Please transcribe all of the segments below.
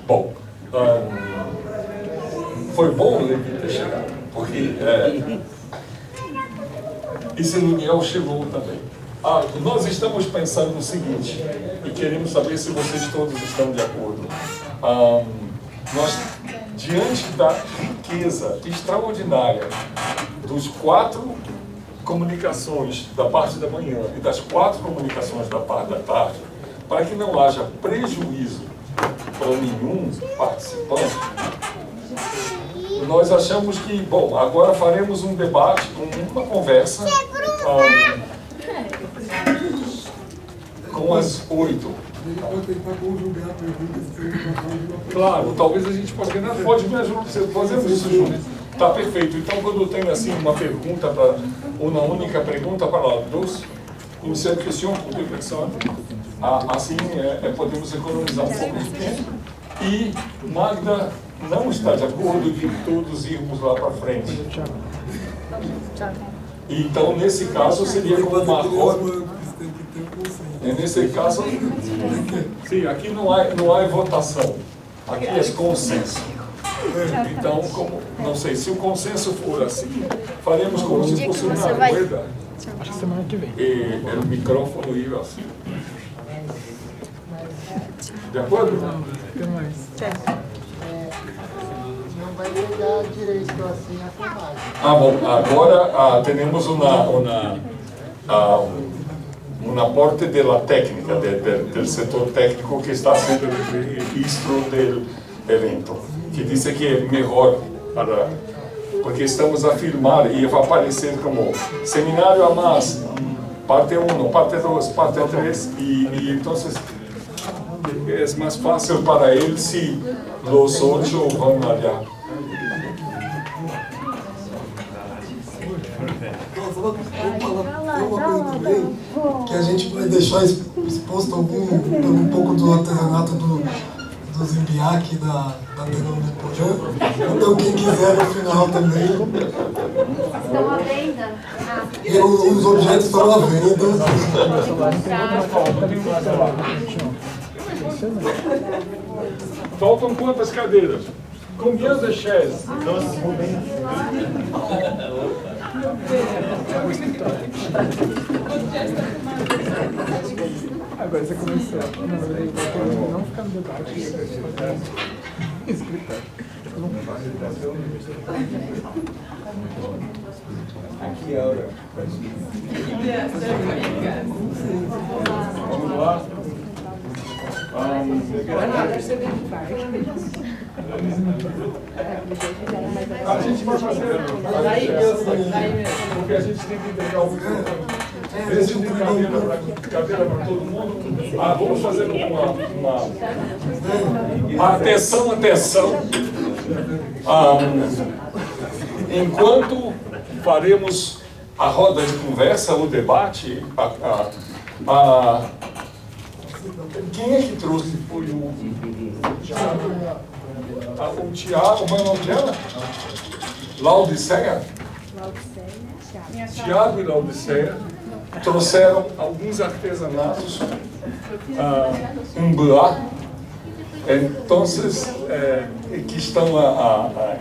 Bom, foi bom ele ter chegado, porque esse Luniel chegou também. Nós estamos pensando no seguinte, e queremos saber se vocês todos estão de acordo. Nós, diante da riqueza extraordinária dos 4 comunicações da parte da manhã e das 4 comunicações da parte da tarde, para que não haja prejuízo para nenhum participante, nós achamos que, bom, agora faremos um debate, uma conversa com as 8. Vou tentar conjugar perguntas. Claro, talvez a gente possa ganhar. Pode me ajudar, fazemos isso junto. Tá perfeito. Então, quando tem assim uma pergunta, uma única pergunta para todos, une seule question pour 2 personnes, assim podemos economizar um pouco de tempo. E Magda não está de acordo de todos irmos lá para frente. Então, nesse caso, seria como uma roda. Nesse caso, sim, aqui não há votação, aqui é consenso. Então, não sei, se o consenso for assim, faremos como se fosse uma rueda. Acho que semana que vem. E o microfone ia assim. De acordo? Até mais. Não vai pegar direito assim a filmagem. Bom, agora temos uma parte da técnica, do setor técnico que está sendo o registro do evento, que diz que é melhor porque estamos a filmar e vai aparecer como seminário a mais, parte 1, parte 2, parte 3, e então é mais fácil para ele se os 8 vão olhar. Vou falar uma coisa também, que a gente vai deixar exposto um pouco do artesanato do Zimbiac e da Denome do Porã. Então quem quiser no final também. Estão à venda? E os objetos estão à venda. Faltam quantas cadeiras? Combien de chaises? Agora você começou. Não ficar no debate. Escritório. Aqui é a hora. Vamos lá. A gente vai fazer. Porque a gente tem que entregar o microfone. Esse tem cadeira para todo mundo. Vamos fazer uma. Atenção. Enquanto faremos a roda de conversa, o debate, quem é que trouxe? Foi o Tiago, como é o nome dela? Laodiceia? Tiago e Laodiceia trouxeram alguns artesanatos, um blá, então, que estão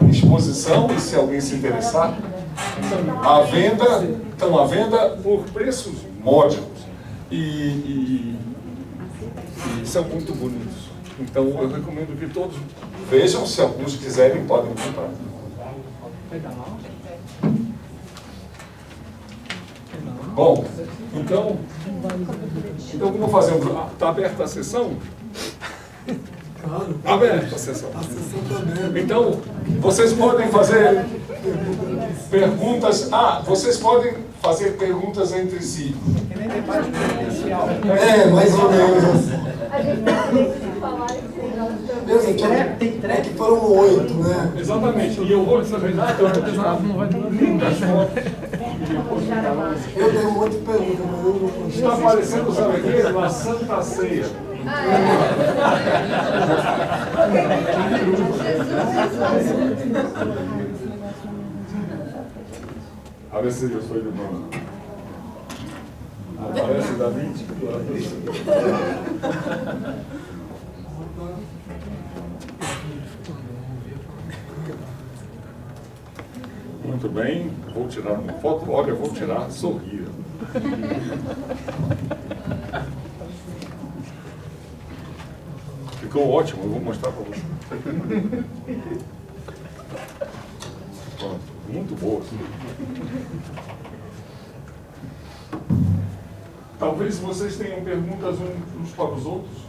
em exposição, e se alguém se interessar, estão à venda por preços módicos e são muito bonitos. Então eu recomendo que todos vejam, se alguns quiserem podem comprar. Bom, então vamos fazer está aberta a sessão? Claro. Aberta a sessão. A sessão também. Então, vocês podem fazer perguntas. Vocês podem fazer perguntas entre si. Mais ou menos assim. A gente pode falar É que foram 8, né? Exatamente. E eu vou desarranjar lindas fotos. Eu tenho um monte de perguntas, mas eu não consigo. Está aparecendo, sabe aqui? Na Santa Ceia. A ver se eu sou de bom. Aparece David. muito bem, vou tirar uma foto, olha, vou tirar, sorria. Ficou ótimo, eu vou mostrar para você. Pronto, muito boa. Talvez vocês tenham perguntas uns para os outros.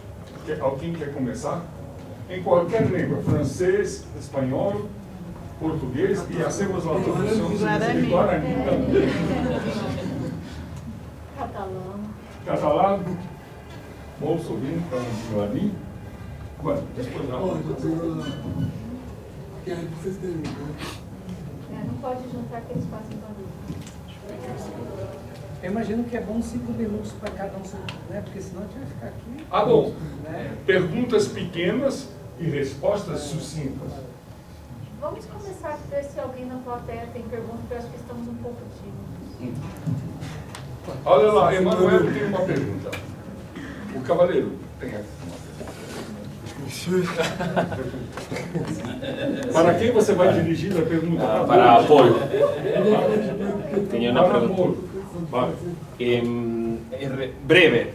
Alguém quer começar? Em qualquer língua, francês, espanhol, português, e hacemos uma tradução de Guarani também. Catalão. Catalão, bolso vindo para o Guarani. Bueno, depois Ó, eu tenho que aí vocês terminam. Não pode juntar que eles passam barulho. Eu imagino que é bom 5 minutos para cada um, né? Porque senão a gente vai ficar aqui. Ah, bom. Né? Perguntas pequenas e respostas sucintas. Vamos começar a ver se alguém na plateia tem pergunta, porque eu acho que estamos um pouco tímidos. Olha lá, Emanuel tem uma pergunta. O cavaleiro tem aqui uma pergunta. Para quem você vai dirigir a pergunta? Para Paul. Tenía una Para pregunta. Paul. Vale. Breve,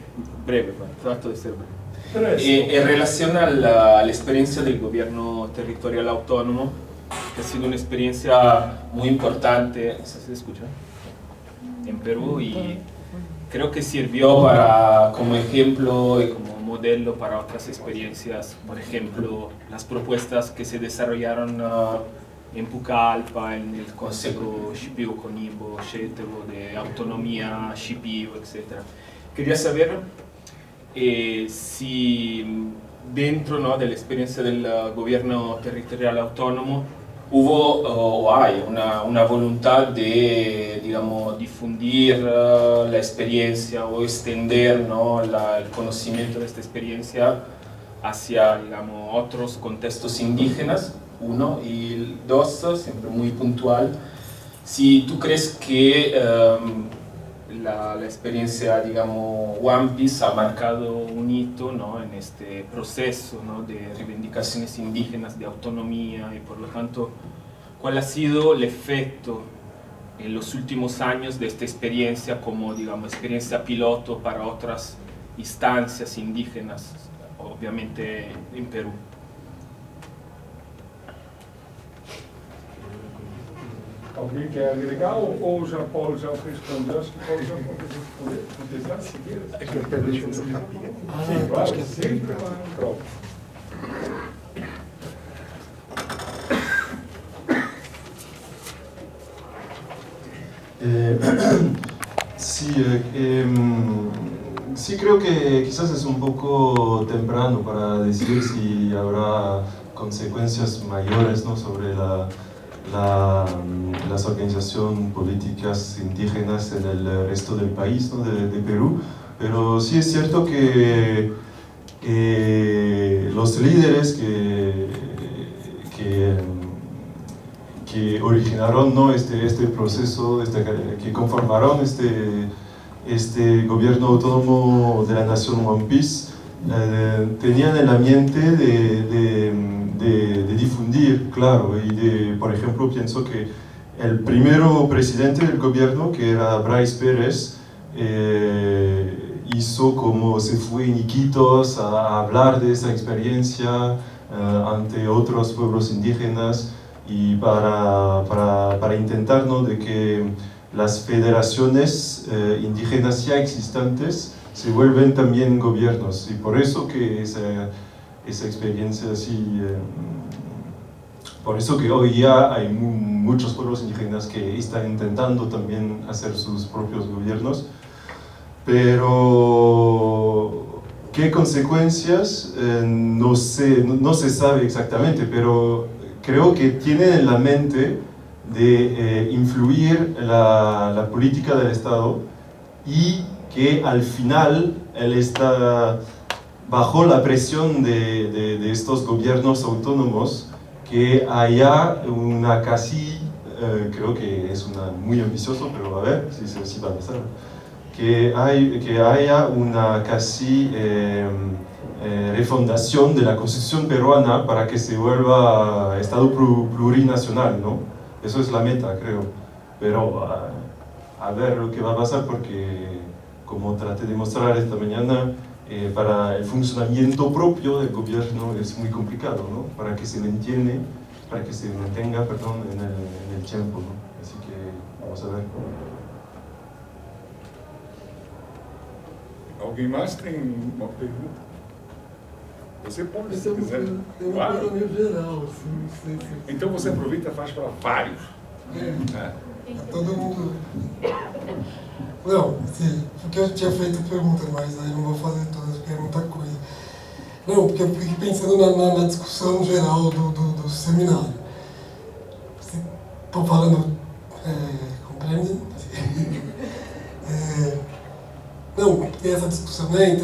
trato de ser breve. Tres. En relación a la experiencia del gobierno territorial autónomo, que ha sido una experiencia muy importante, ¿no sé si se escucha? En Perú, y creo que sirvió como ejemplo y como modelo para otras experiencias, por ejemplo, las propuestas que se desarrollaron en Pucallpa, en el Consejo Shipibo Conimbo, Shetebo, de autonomía Shipibo, etc. Quería saber si dentro, ¿no?, de la experiencia del gobierno territorial autónomo hubo o hay una voluntad de, digamos, difundir la experiencia o extender, ¿no?, el conocimiento de esta experiencia hacia, digamos, otros contextos indígenas, uno, y dos, siempre muy puntual, si tú crees que la experiencia, digamos, One Piece ha marcado un hito, ¿no?, en este proceso, ¿no?, de reivindicaciones indígenas, de autonomía, y por lo tanto, ¿cuál ha sido el efecto en los últimos años de esta experiencia como, digamos, experiencia piloto para otras instancias indígenas, obviamente en Perú? Alguém quer agregar ou o Jean Paulo já respondeu? Acho que o Paulo já pode responder. Se queira. Sim, claro, sempre uma prova. Sí, creo que quizás es un poco temprano para decir si habrá consecuencias mayores, ¿no?, sobre las organizaciones políticas indígenas en el resto del país, ¿no?, de Perú, pero sí es cierto que los líderes que originaron, ¿no?, este proceso, que conformaron este gobierno autónomo de la nación One Piece, tenían en la mente de difundir, claro, y por ejemplo, pienso que el primero presidente del gobierno, que era Bryce Pérez, hizo como se fue en Iquitos a hablar de esa experiencia ante otros pueblos indígenas, y para intentar, ¿no?, de que las federaciones indígenas ya existentes se vuelven también gobiernos, y por eso que esa experiencia así, por eso que hoy ya hay muchos pueblos indígenas que están intentando también hacer sus propios gobiernos, pero qué consecuencias no se sabe exactamente, pero creo que tienen en la mente de influir la política del Estado, y que al final él está bajo la presión de estos gobiernos autónomos, que haya una casi, creo que es muy ambicioso, pero a ver si va a pasar, que haya una casi refundación de la Constitución peruana para que se vuelva Estado plurinacional, ¿no? Eso es la meta, creo. Pero a ver lo que va a pasar, porque como traté de mostrar esta mañana, para el funcionamiento propio del gobierno es muy complicado, ¿no? Para que se mantenga, perdón, en el tiempo, ¿no? Así que vamos a ver. Alguém mais tem uma pergunta? Você pode, se Essa é quiser. uma coisa meio geral, assim, não sei se... Então você aproveita e faz para vários. Todo mundo... Não, sim, porque eu tinha feito pergunta, mas aí não vou fazer todas, porque é muita coisa. Não, porque eu fiquei pensando na discussão geral do seminário. Estou falando... compreende? Não, tem essa discussão, né?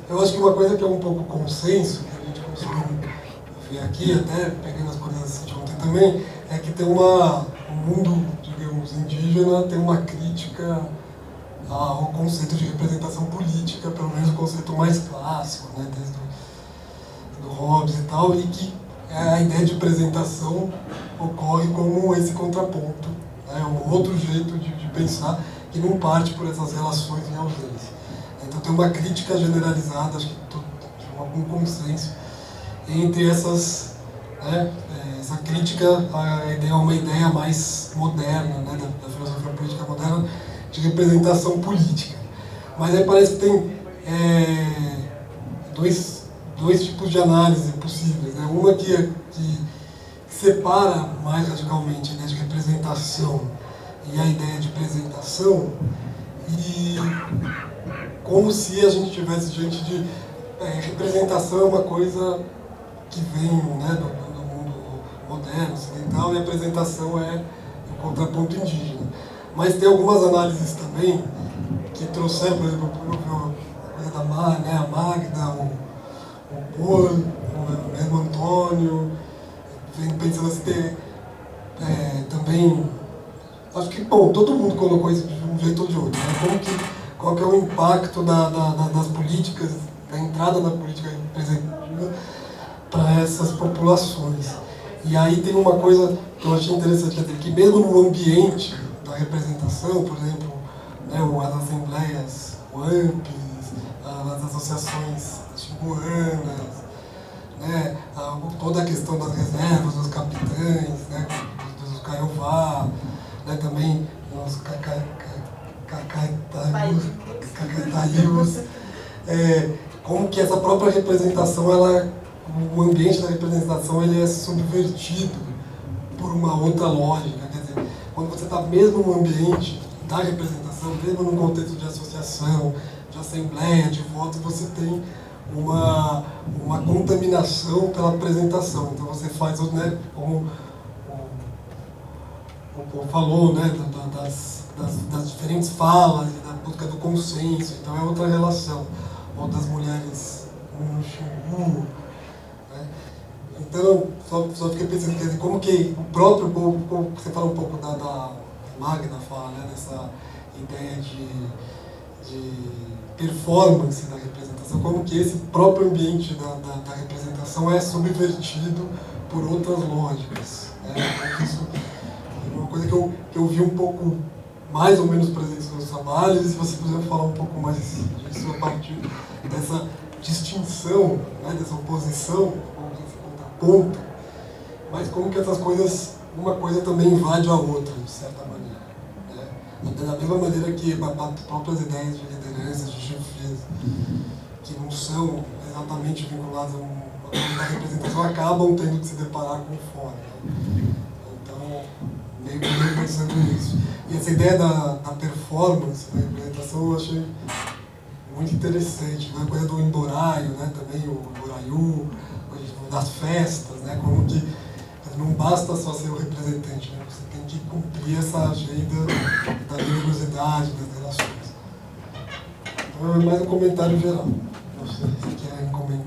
Eu acho que uma coisa que é um pouco consenso, que a gente conseguiu ver aqui, até pegando as coisas de ontem também, é que tem o mundo, digamos, indígena tem uma crítica ao conceito de representação política, pelo menos o conceito mais clássico, né? Desde do Hobbes e tal, e que a ideia de representação ocorre como esse contraponto, né? Um outro jeito de pensar que não parte por essas relações em ausência. Então tem uma crítica generalizada, acho que algum consenso entre essas, né, essa crítica a uma ideia mais moderna, né, da filosofia política moderna, de representação política. Mas aí parece que tem dois tipos de análise possíveis, né? Uma que separa mais radicalmente a ideia de representação e a ideia de apresentação, e como se a gente tivesse diante de representação é uma coisa que vem, né, do mundo moderno, ocidental, e a apresentação é o contraponto indígena. Mas tem algumas análises também que trouxeram, por exemplo, a coisa da a Magda, o Bor, o mesmo Antônio, pensando assim, também, acho que, bom, todo mundo colocou isso de um jeito ou de outro, né? Qual que é o impacto das políticas, da entrada da política representativa para essas populações. E aí tem uma coisa que eu achei interessante, que mesmo no ambiente da representação, por exemplo, né, as assembleias, o AMPs, as associações xinguanas, né, toda a questão das reservas, dos capitães, né, dos Caiová, né, também os Cacaitaíus, como que essa própria representação, o ambiente da representação ele é subvertido por uma outra lógica. Quer dizer, quando você está mesmo no ambiente da representação, mesmo no contexto de associação, de assembleia, de votos, você tem uma contaminação pela apresentação. Então você faz, né, como o Paul falou, né, das diferentes falas e da busca do consenso, então é outra relação. Ou das mulheres no Xingu, né? Então, só fiquei pensando, quer dizer, como que o próprio, você fala um pouco da Magda fala, né, dessa ideia de performance da representação, como que esse próprio ambiente da representação é subvertido por outras lógicas, né? Isso é uma coisa que eu vi um pouco mais ou menos presente nos trabalhos, e se você puder falar um pouco mais disso a partir dessa distinção, né, dessa oposição, desse contraponto, mas como que essas coisas, uma coisa também invade a outra, de certa maneira, né? Da mesma maneira que as próprias ideias de liderança, de chefias, que não são exatamente vinculadas a uma representação, acabam tendo que se deparar com fora, né? Então, meio que pensando nisso. E essa ideia da performance, da representação, eu achei muito interessante, né? A coisa do emboraio, né? Também o emboraiu, das festas, né? Como que não basta só ser o representante, né? Você tem que cumprir essa agenda da generosidade, das relações. Então é mais um comentário geral. Não sei se querem comentar.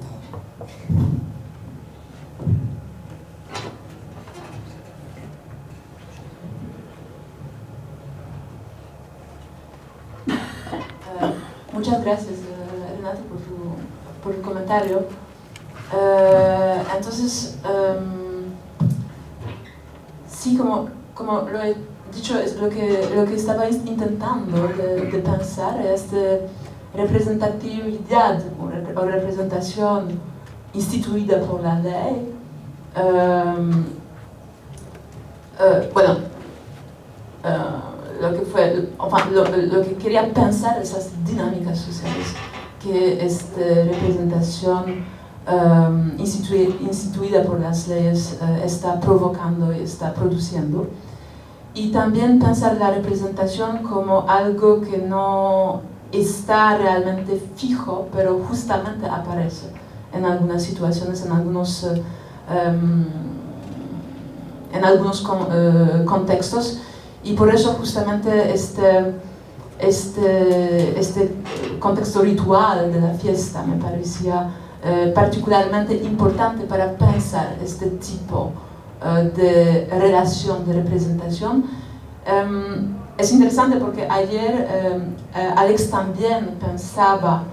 Muchas gracias, Renato, por tu comentario. Entonces, sí, como lo he dicho, es lo que estaba intentando de pensar es de representatividad o representación instituida por la ley. Lo que quería pensar esas dinámicas sociales que esta representación instituida por las leyes está provocando y está produciendo. Y también pensar la representación como algo que no está realmente fijo, pero justamente aparece en algunas situaciones, en algunos contextos, y por eso justamente este contexto ritual de la fiesta me parecía particularmente importante para pensar este tipo de relación, de representación. Es interesante porque ayer Alex también pensaba,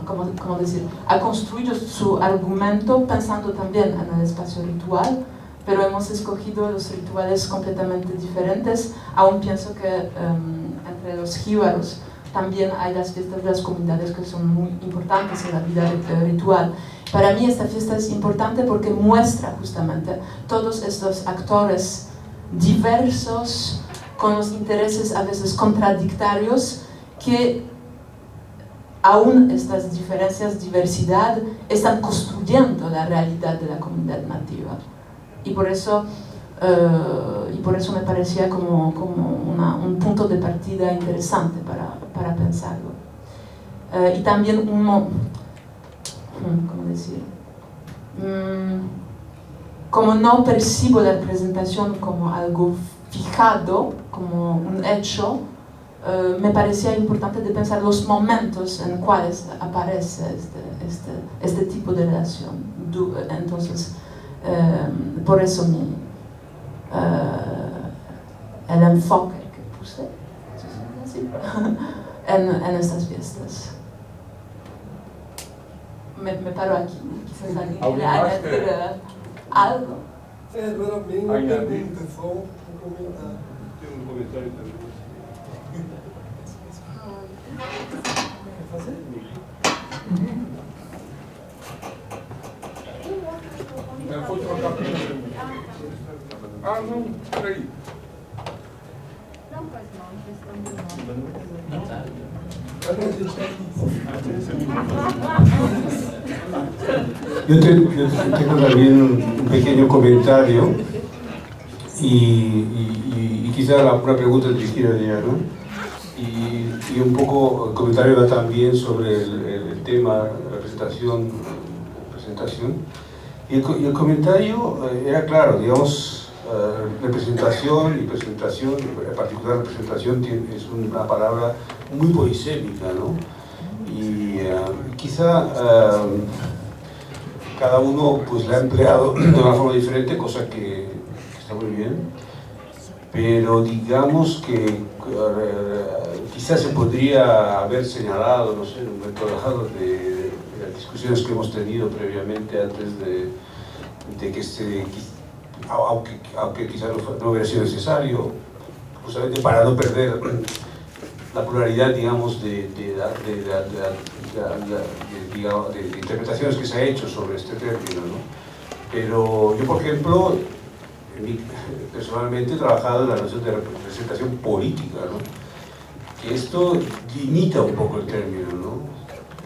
¿cómo decir? Ha construido su argumento pensando también en el espacio ritual, pero hemos escogido los rituales completamente diferentes. Aún pienso que entre los jíbaros también hay las fiestas de las comunidades que son muy importantes en la vida ritual. Para mí esta fiesta es importante porque muestra justamente todos estos actores diversos, con los intereses a veces contradictorios, que aún estas diferencias, diversidad, están construyendo la realidad de la comunidad nativa. Y por eso me parecía como un punto de partida interesante para pensarlo. Y también ¿cómo decir? Como no percibo la representación como algo fijado, como un hecho, me parecía importante de pensar los momentos en cuales aparece este tipo de relación. Entonces, por eso el enfoque que puse en estas fiestas. Me paro aquí, quizás alguien quiera añadir algo. Não era bem uma pergunta, só comentário. Tem comentário também. Quer fazer? Foi trocar pneu. Ah, não, peraí. Não faz mal, questão de nome. Yo tengo también un pequeño comentario y quizá una pregunta dirigida a ella, ¿no? Y un poco el comentario va también sobre el tema representación. Y el comentario era claro, digamos, representación y presentación, en particular representación es una palabra muy polisémica, ¿no? Y quizá cada uno pues la ha empleado de una forma diferente, cosa que está muy bien, pero digamos que quizás se podría haber señalado, no sé, en un momento dado de las discusiones que hemos tenido previamente antes de que aunque quizás no hubiera sido necesario, justamente para no perder la pluralidad, digamos, de interpretaciones que se ha hecho sobre este término, ¿no? Pero yo, por ejemplo, personalmente he trabajado en la noción de representación política, ¿no? Que esto limita un poco el término, ¿no?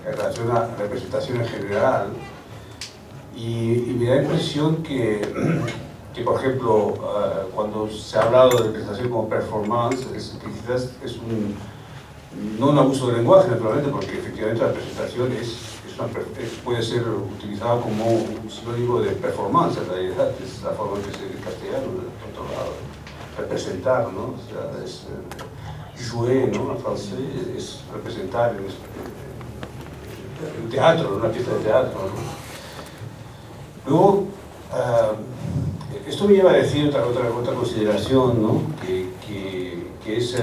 En relación a representación en general, y me da impresión que por ejemplo, cuando se ha hablado de representación como performance, quizás es no un abuso del lenguaje, naturalmente, porque efectivamente la representación puede ser utilizada como un sinónimo de performance, en realidad, es la forma en que se dice en castellano, por otro lado, representar, ¿no? O sea, es jouer, ¿no? En francés es representar en un teatro, en una pieza de teatro, ¿no? Luego, esto me lleva a decir otra consideración, ¿no? que es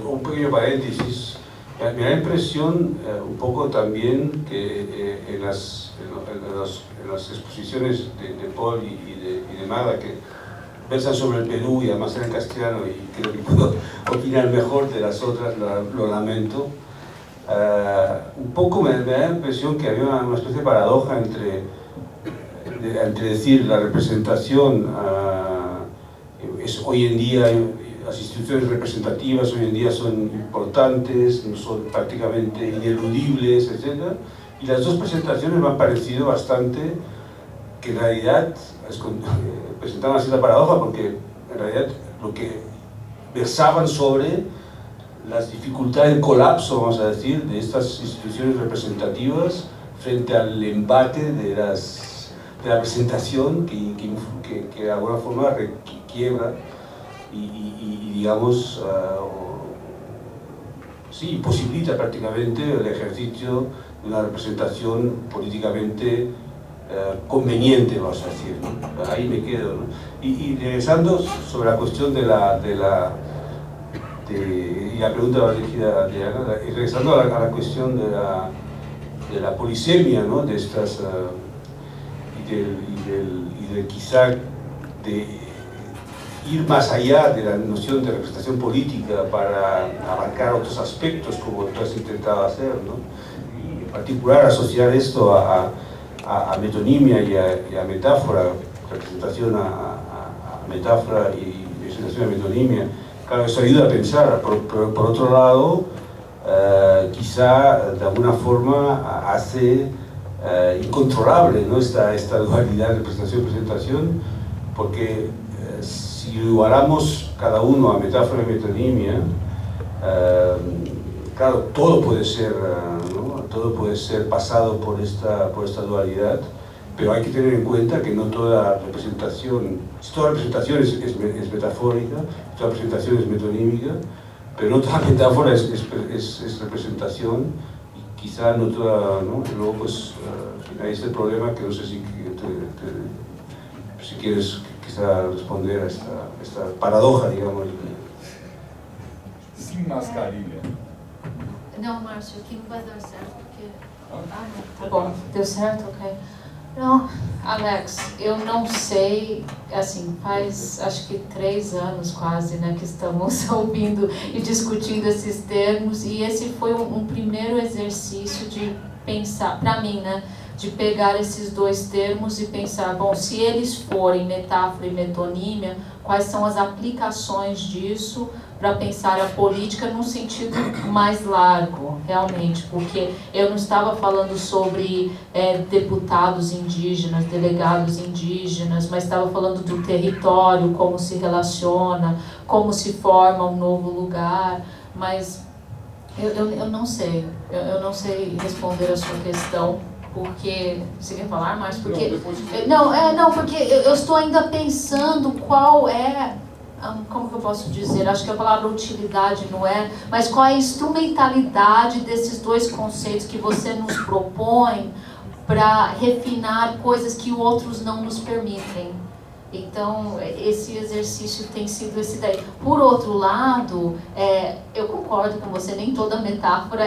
un pequeño paréntesis Me da la impresión un poco también que en las exposiciones de Paul y de Magda, que versan sobre el Perú y además eran en castellano y creo que puedo opinar mejor de las otras, lo lamento, un poco me da la impresión que había una especie de paradoja entre decir la representación es hoy en día, las instituciones representativas hoy en día son importantes, no son prácticamente ineludibles, etc. Y las dos presentaciones me han parecido bastante que en realidad presentaban así la paradoja, porque en realidad lo que versaban sobre las dificultades de colapso, vamos a decir, de estas instituciones representativas frente al embate de la presentación que de alguna forma quiebra y digamos, sí, posibilita prácticamente el ejercicio de una representación políticamente conveniente, vamos a decir, ¿no? Ahí me quedo, ¿no? Y regresando sobre la cuestión y la pregunta va dirigida a Diana, y regresando a la cuestión de la polisemia, ¿no? De estas, y de quizá de ir más allá de la noción de representación política para abarcar otros aspectos como tú has intentado hacer, ¿no? Y en particular asociar esto a metonimia y a metáfora, representación a metáfora y representación a metonimia. Claro, eso ayuda a pensar. Por otro lado, quizá de alguna forma hace incontrolable, ¿no? esta dualidad de representación y presentación, porque si igualamos cada uno a metáfora y metonimia, claro, todo puede ser, ¿no? Todo puede ser pasado por esta dualidad, pero hay que tener en cuenta que no toda representación, toda representación es metafórica, toda representación es metonímica, pero no toda metáfora es representación, y quizá no toda, ¿no? Y luego pues hay este problema que no sé si quieres quizá responder a esta paradoja, digamos. Sin mascarilha. Não, Márcio, aqui não vai dar certo, porque... Tá bom, deu certo, ok. Não, Alex, eu não sei, assim, faz acho que 3 anos quase, né, que estamos ouvindo e discutindo esses termos, e esse foi um primeiro exercício de pensar, para mim, né, de pegar esses dois termos e pensar, bom, se eles forem metáfora e metonímia, quais são as aplicações disso para pensar a política num sentido mais largo, realmente, porque eu não estava falando sobre deputados indígenas, delegados indígenas, mas estava falando do território, como se relaciona, como se forma um novo lugar, mas eu não sei, eu não sei responder a sua questão, porque... Você quer falar, Márcio? Porque, não, porque eu estou ainda pensando qual é... Como que eu posso dizer? Acho que a palavra utilidade não é, mas qual é a instrumentalidade desses dois conceitos que você nos propõe para refinar coisas que outros não nos permitem. Então, esse exercício tem sido esse daí. Por outro lado, eu concordo com você, nem toda metáfora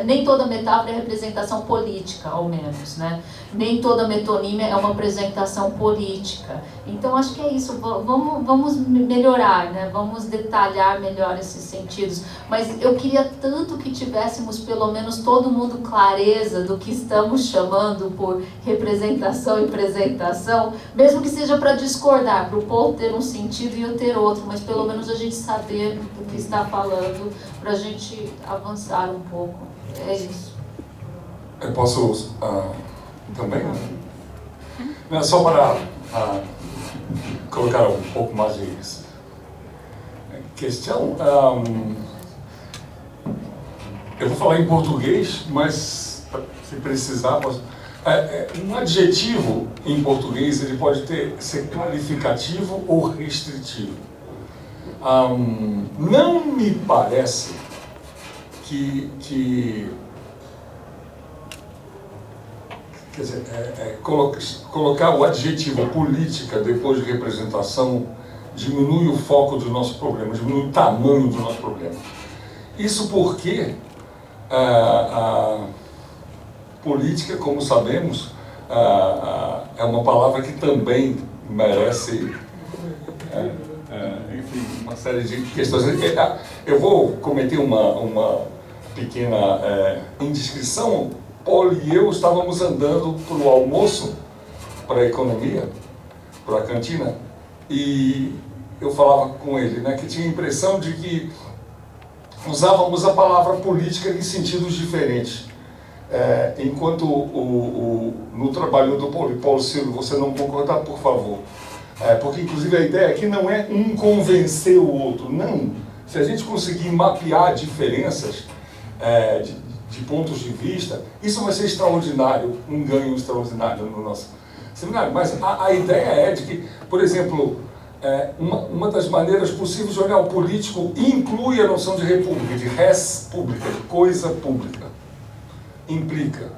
nem toda metáfora é representação política, ao menos, né? Nem toda metonímia é uma apresentação política. Então, acho que é isso. Vamos melhorar, né? Vamos detalhar melhor esses sentidos. Mas eu queria tanto que tivéssemos, pelo menos, todo mundo clareza do que estamos chamando por representação e apresentação, mesmo que seja para discordar, para o Paul ter um sentido e eu ter outro, mas pelo menos a gente saber do que está falando, para a gente avançar um pouco. É isso. Eu posso também? Não, só para colocar um pouco mais de questão. Eu vou falar em português, mas se precisar, um adjetivo em português ele pode ser qualificativo ou restritivo. Não me parece que quer dizer, colocar o adjetivo política depois de representação diminui o foco do nosso problema, diminui o tamanho do nosso problema. Isso porque a política, como sabemos, é uma palavra que também merece, enfim, uma série de questões. Eu vou cometer uma pequena indiscrição. Paulo e eu estávamos andando para o almoço, para a economia, para a cantina, e eu falava com ele, né, que tinha a impressão de que usávamos a palavra política em sentidos diferentes. Enquanto no trabalho do Paulo Silva, você não concordar, por favor. Porque, inclusive, a ideia aqui não é um convencer o outro, não. Se a gente conseguir mapear diferenças de pontos de vista, isso vai ser extraordinário, um ganho extraordinário no nosso seminário. Mas a ideia é de que, por exemplo, uma das maneiras possíveis de olhar o político inclui a noção de república, de res pública, de coisa pública. Implica.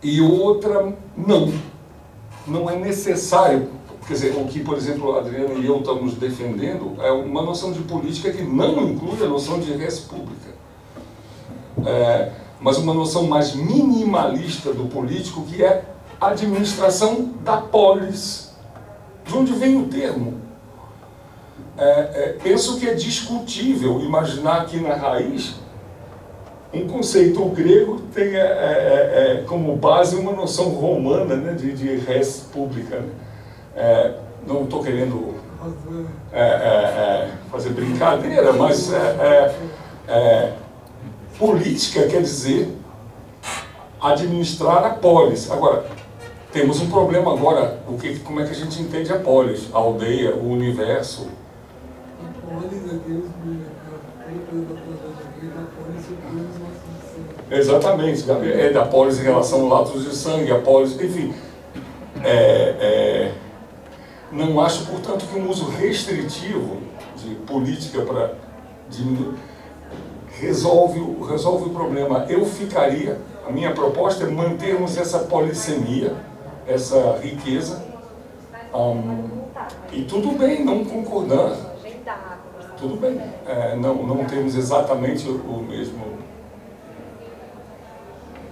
E outra, não é necessário. Quer dizer, o que, por exemplo, a Adriana e eu estamos defendendo é uma noção de política que não inclui a noção de res pública. Mas uma noção mais minimalista do político, que é a administração da polis, de onde vem o termo. Penso que é discutível imaginar que na raiz um conceito grego tenha como base uma noção romana, né, de res pública. Né? Não estou querendo fazer brincadeira, mas política quer dizer administrar a polis. Agora, temos um problema agora, como é que a gente entende a polis, a aldeia, o universo? Exatamente, da polis em relação aos laços de sangue, a polis, enfim. Não acho, portanto, que um uso restritivo de política para diminuir resolve o problema. A minha proposta é mantermos essa polissemia, essa riqueza, e tudo bem não concordar, tudo bem, não temos exatamente o mesmo,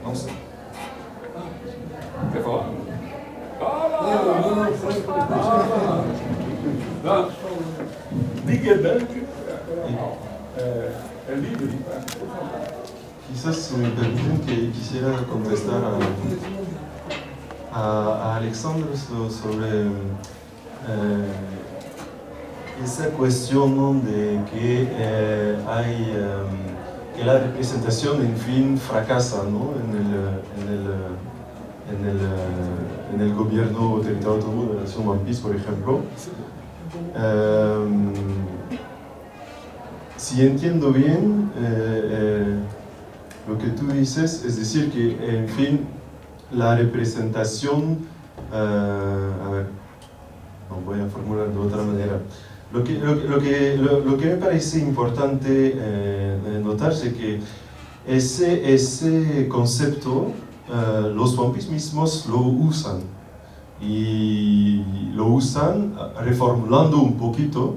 não sei. Quer falar? Diga, Danke. É livre. Quizás si me permiten que quisiera contestar a Alexandre sobre esa cuestión, ¿no?, de que que la representación en fin fracasa, ¿no?, en el gobierno territorial autónomo de la nación One Piece, por ejemplo. Si entiendo bien lo que tú dices, es decir, que en fin la representación, a ver, no voy a formular de otra manera. Lo que me parece importante notarse es que ese concepto los One Piece mismos lo usan, y lo usan reformulando un poquito.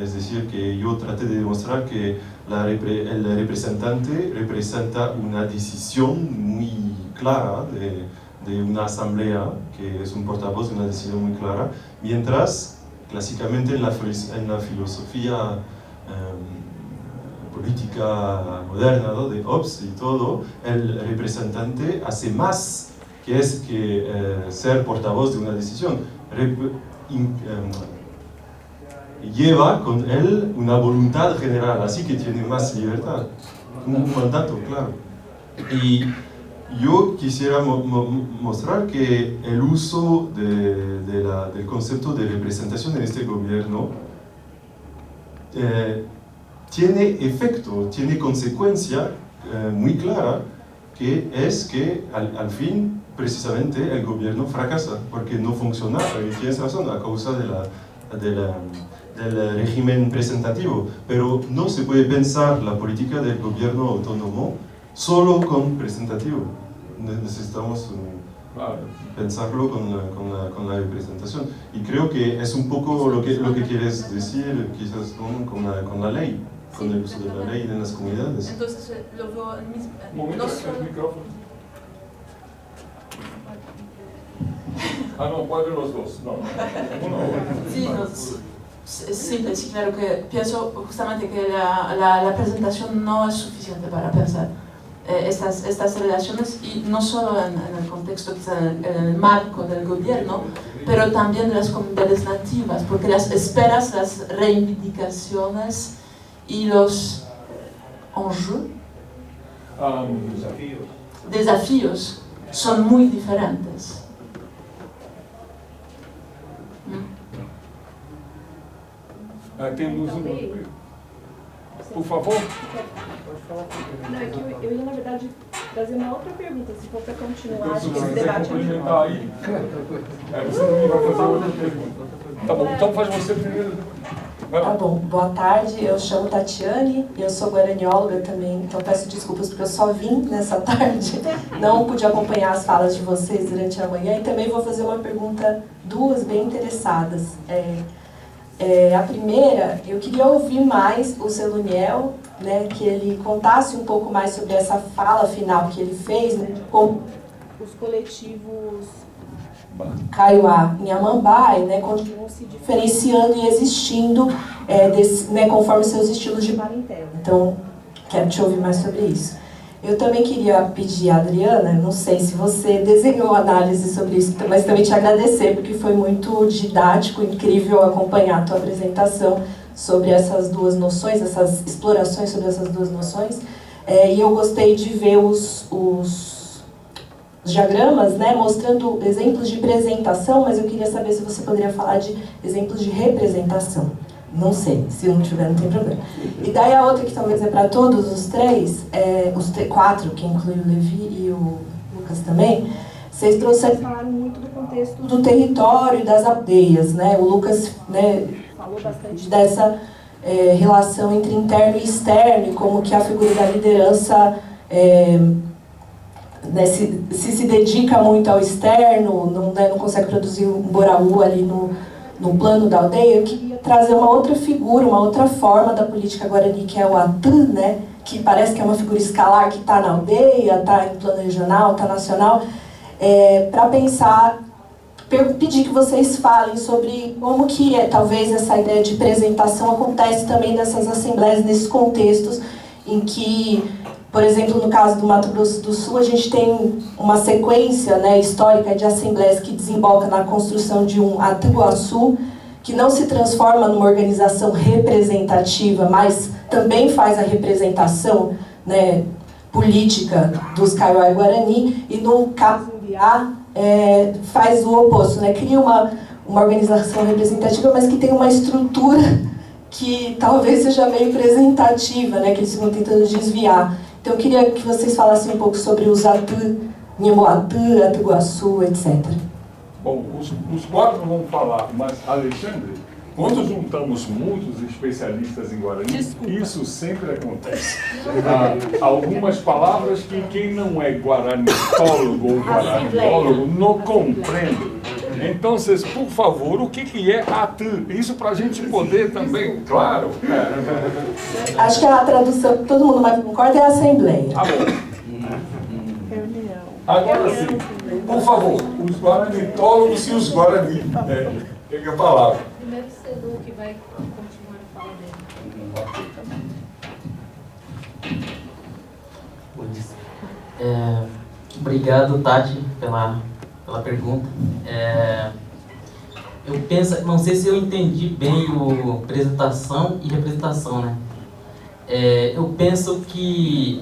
Es decir, que yo traté de demostrar que el representante representa una decisión muy clara de una asamblea, que es un portavoz de una decisión muy clara, mientras clásicamente en la filosofía política moderna, ¿no?, de Hobbes y todo, el representante hace más que ser portavoz de una decisión. Lleva con él una voluntad general, así que tiene más libertad, un mandato, claro. Y yo quisiera mostrar que el uso del concepto de representación en este gobierno tiene efecto, tiene consecuencia muy clara, que es que al fin precisamente el gobierno fracasa, porque no funciona, y tienes razón, a causa del régimen representativo. Pero no se puede pensar la política del gobierno autónomo solo con representativo. Necesitamos Claro. Pensarlo con la representación. Y creo que es un poco lo que quieres decir quizás con la ley, con el uso de la ley en las comunidades. Entonces, lo veo el mismo. Momento, no el solo- micrófono. Ah, no, ¿cuál de los dos? No. Uno. Sí, es simple, sí, claro que pienso justamente que la presentación no es suficiente para pensar estas relaciones, y no solo en el contexto, quizá en el marco del gobierno, pero también de las comunidades nativas, porque las esperas, las reivindicaciones y los enjeux, desafíos, son muy diferentes. Tem luz no... Por favor. Não, é que eu ia, na verdade, trazer uma outra pergunta, se for para continuar, Então, acho se que você esse quiser debate... complementar aí, você não vai fazer outra pergunta. Tá bom, então faz você primeiro. Vai lá. Tá bom, boa tarde, eu chamo Tatiane, eu sou guaranióloga também, então peço desculpas porque eu só vim nessa tarde, não pude acompanhar as falas de vocês durante a manhã, e também vou fazer uma pergunta, duas bem interessadas. A primeira, eu queria ouvir mais o seu Luniel, né, que ele contasse um pouco mais sobre essa fala final que ele fez, né, de como os coletivos Kaiowá em Amambai, né, continuam se diferenciando e existindo né, conforme seus estilos de parentela. Então, quero te ouvir mais sobre isso. Eu também queria pedir a Adriana, não sei se você desenhou análise sobre isso, mas também te agradecer, porque foi muito didático, incrível acompanhar a tua apresentação sobre essas duas noções, essas explorações sobre essas duas noções. E eu gostei de ver os diagramas, né, mostrando exemplos de presentação, mas eu queria saber se você poderia falar de exemplos de representação. Não sei, se não tiver, não tem problema. E daí a outra que talvez é para todos os três, quatro, que inclui o Levi e o Lucas também, vocês falaram muito do contexto do território e das aldeias, né? O Lucas, né, falou bastante dessa relação entre interno e externo, e como que a figura da liderança né, se dedica muito ao externo, não consegue produzir um boraú ali no plano da aldeia. Eu queria trazer uma outra figura, uma outra forma da política guarani, que é o ATU, né, que parece que é uma figura escalar que está na aldeia, está em plano regional, está nacional, para pensar, pedir que vocês falem sobre como que talvez essa ideia de apresentação acontece também nessas assembleias, nesses contextos em que, por exemplo, no caso do Mato Grosso do Sul, a gente tem uma sequência, né, histórica de assembleias que desemboca na construção de um Atuguaçu, que não se transforma numa organização representativa, mas também faz a representação, né, política dos Kaiowá e Guarani, e no caso do Mbiá, faz o oposto, né, cria uma organização representativa, mas que tem uma estrutura que talvez seja meio representativa, né, que eles ficam tentando desviar. Então eu queria que vocês falassem um pouco sobre os Atu, Nhemboatu, Atuguaçu, etc. Bom, os quatro vão falar, mas, Alexandre, quando juntamos muitos especialistas em Guarani, isso sempre acontece. Algumas palavras que quem não é guaranitólogo ou guaraniólogo não compreende. Então, por favor, o que é ATU? Isso para a gente poder também, claro. Acho que a tradução que todo mundo mais concorda é a Assembleia. Tá bom. Agora sim, por favor, os guaranitólogos e os guarani. Pega a palavra. Primeiro Cedu que vai continuar a fala dele. Obrigado, Tati, pela pergunta. Eu penso, não sei se eu entendi bem o apresentação e representação, né? Eu penso que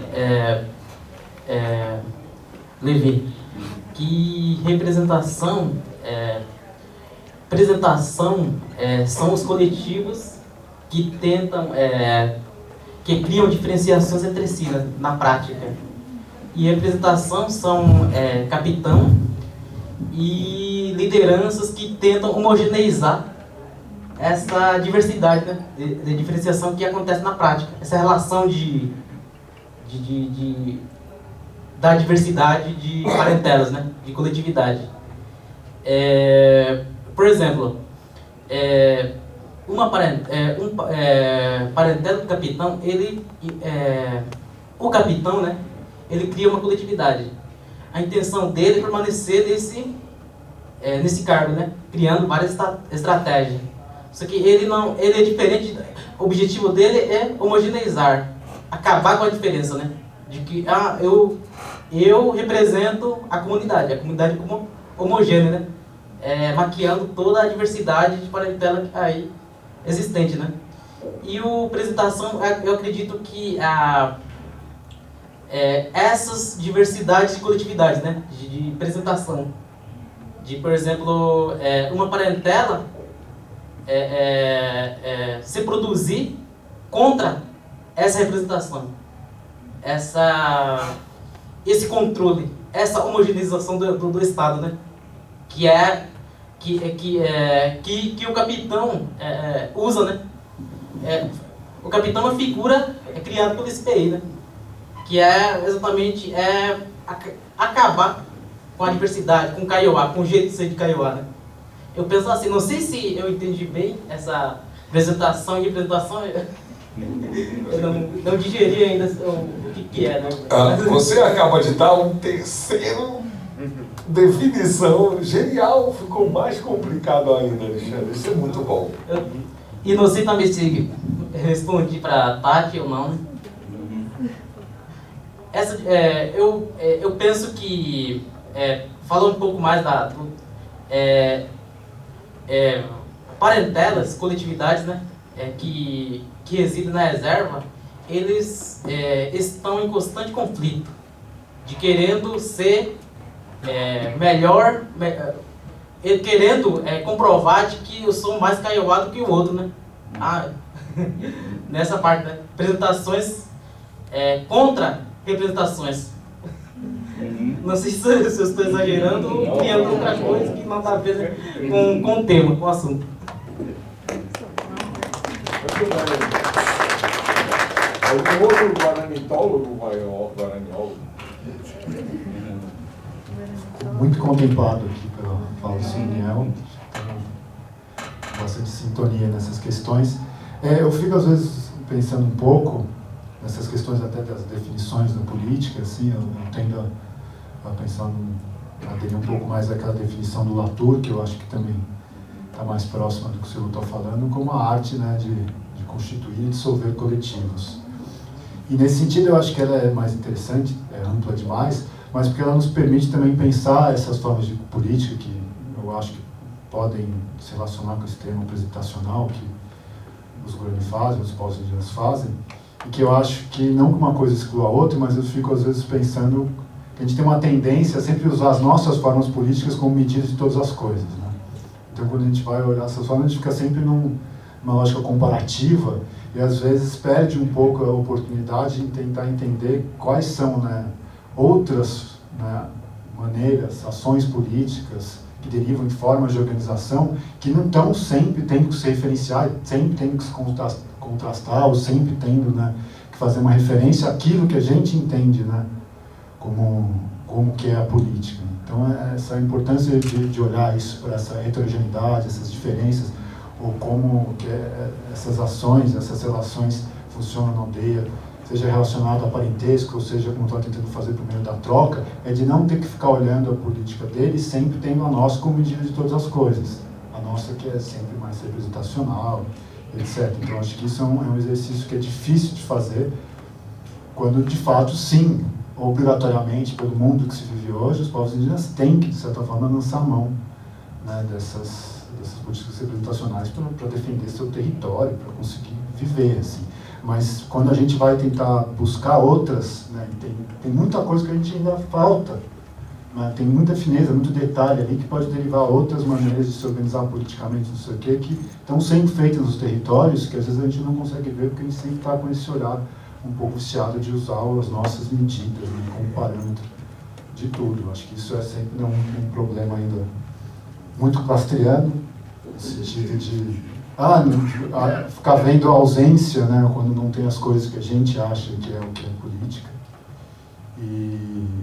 Levi, que representação, apresentação são os coletivos que tentam, que criam diferenciações entre si na prática. E representação são capitão e lideranças que tentam homogeneizar essa diversidade, né, de diferenciação que acontece na prática. Essa relação de da diversidade de parentelas, né? De coletividade. Por exemplo, parentela do capitão, o capitão, né? Ele cria uma coletividade. A intenção dele é permanecer nesse cargo, né? Criando várias estratégias. Só que ele é diferente. O objetivo dele é homogeneizar, acabar com a diferença, né? De que eu represento a comunidade como homogênea, né? Maquiando toda a diversidade de parentela aí existente, né? E o apresentação, eu acredito que essas diversidades de coletividades, né? De apresentação, por exemplo, uma parentela se produzir contra essa representação, esse controle, essa homogeneização do Estado, né? Que o capitão usa, né? O capitão é uma figura criada pelo SPI, né? Que é exatamente acabar com a diversidade, com o Kaiowá, com o jeito de ser de Kaiowá, né? Eu penso assim, não sei se eu entendi bem essa apresentação e representação, eu não digeri ainda o que é, né? Você acaba de dar um terceiro definição genial, ficou mais complicado ainda, Alexandre, isso é muito bom. E não sei também se respondi para a Tati ou não. Eu penso que, falando um pouco mais parentelas, coletividades, né, que residem na reserva, eles estão em constante conflito, de querendo ser melhor, querendo comprovar de que eu sou mais Kaiowá do que o outro, né? Nessa parte, né? Apresentações contra representações. Não sei se eu estou exagerando ou criando outra coisa que não está a ver com o tema, com o assunto. Algum outro guaranitólogo guaraniólogo? Muito contemplado aqui pela fala do Daniel, bastante sintonia nessas questões. Eu fico às vezes pensando um pouco nessas questões até das definições da política, assim, eu tendo a pensar, a aderir um pouco mais àquela definição do Latour, que eu acho que também está mais próxima do que o senhor está falando, como a arte, né, de constituir e dissolver coletivos. E nesse sentido eu acho que ela é mais interessante, é ampla demais, mas porque ela nos permite também pensar essas formas de política que eu acho que podem se relacionar com esse termo apresentacional que os Guarani fazem, os povos indígenas fazem, e que eu acho que não que uma coisa exclua a outra, mas eu fico às vezes pensando que a gente tem uma tendência a sempre usar as nossas formas políticas como medida de todas as coisas, né? Então quando a gente vai olhar essas formas, a gente fica sempre numa lógica comparativa e às vezes perde um pouco a oportunidade de tentar entender quais são, né, outras, né, maneiras, ações políticas que derivam de formas de organização que não estão sempre tendo que se referenciar, sempre tendo que se contrastar ou sempre tendo, né, que fazer uma referência àquilo que a gente entende, né, como que é a política. Então essa importância de olhar isso para essa heterogeneidade, essas diferenças, ou como que essas ações, essas relações funcionam na aldeia, seja relacionado a parentesco, ou seja, como estou tentando fazer por meio da troca, é de não ter que ficar olhando a política dele sempre tendo a nossa como medida de todas as coisas. A nossa que é sempre mais representacional, etc. Então, acho que isso é um exercício que é difícil de fazer, quando, de fato, sim, obrigatoriamente, pelo mundo que se vive hoje, os povos indígenas têm que, de certa forma, lançar a mão, né, dessas políticas representacionais para defender seu território, para conseguir viver, assim. Mas quando a gente vai tentar buscar outras, né, tem muita coisa que a gente ainda falta, né, tem muita fineza, muito detalhe ali que pode derivar outras maneiras de se organizar politicamente, não sei o quê, que estão sendo feitas nos territórios, que às vezes a gente não consegue ver porque a gente sempre está com esse olhar um pouco viciado de usar as nossas medidas, né, como parâmetro de tudo. Acho que isso é sempre um problema ainda muito clastriano, no sentido de ficar vendo a ausência, né, quando não tem as coisas que a gente acha que é o que é política.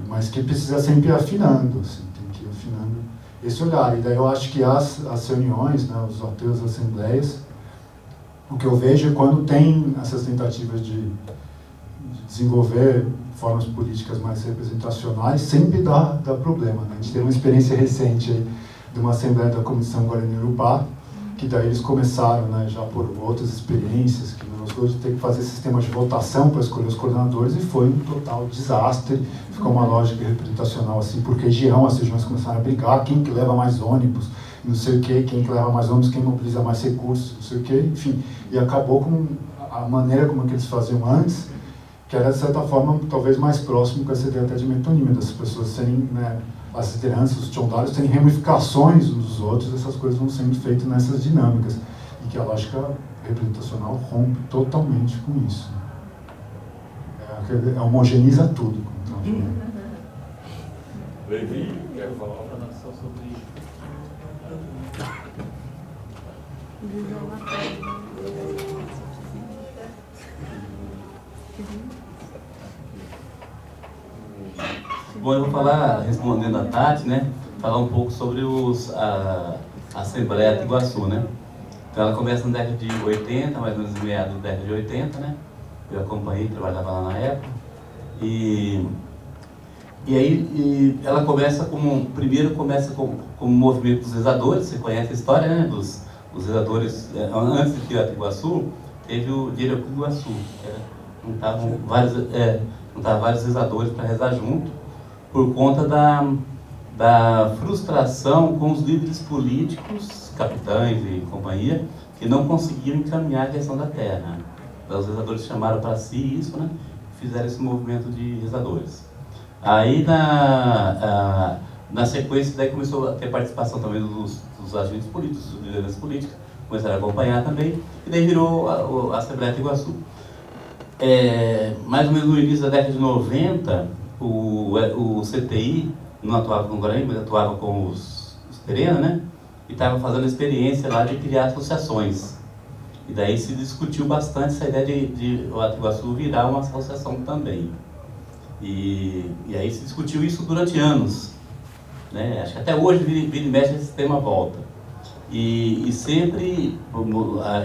Mas que precisa sempre ir afinando, assim, tem que ir afinando esse olhar. E daí eu acho que as reuniões, né, os ateus, as assembleias, o que eu vejo é quando tem essas tentativas de desenvolver formas políticas mais representacionais, sempre dá problema, né? A gente teve uma experiência recente aí de uma assembleia da Comissão Guarani-Urupá, que daí eles começaram, né, já por outras experiências, que nós hoje tem que fazer sistemas de votação para escolher os coordenadores, e foi um total desastre. Ficou uma lógica representacional assim, por região, as regiões começaram a brigar, quem que leva mais ônibus, não sei o quê, quem que leva mais ônibus, quem mobiliza mais recursos, não sei o quê, enfim. E acabou com a maneira como que eles faziam antes, que era, de certa forma, talvez mais próximo com essa ideia até de metonímia, das pessoas serem, né, as lideranças, os tiondários, terem ramificações uns dos outros, essas coisas vão sendo feitas nessas dinâmicas, e que a lógica representacional rompe totalmente com isso. Homogeneiza tudo. Levi, quer falar só sobre Bom, eu vou falar, respondendo a Tati, né, falar um pouco sobre a Assembleia de Iguaçu, né. Então ela começa na década de 80, mais ou menos meados da década de 80, né. Eu acompanhei, trabalhava lá na época. E aí ela começa primeiro começa como movimento dos rezadores. Você conhece a história, né, dos rezadores. Antes de ter a Iguaçu, teve o Direito Iguaçu, juntavam vários rezadores para rezar junto, por conta da frustração com os líderes políticos, capitães e companhia, que não conseguiam encaminhar a questão da terra. Então, os rezadores chamaram para si isso, né? Fizeram esse movimento de rezadores. Aí, na sequência, daí começou a ter participação também dos agentes políticos, dos líderes políticos, começaram a acompanhar também, e daí virou a Assembleia de Iguaçu. Mais ou menos no início da década de 90, o CTI não atuava com o Guarani, mas atuava com os Terena, né? E estava fazendo a experiência lá de criar associações. E daí se discutiu bastante essa ideia de o Iguaçu virar uma associação também. E aí se discutiu isso durante anos, né? Acho que até hoje, vira e mexe, esse tema volta. E sempre,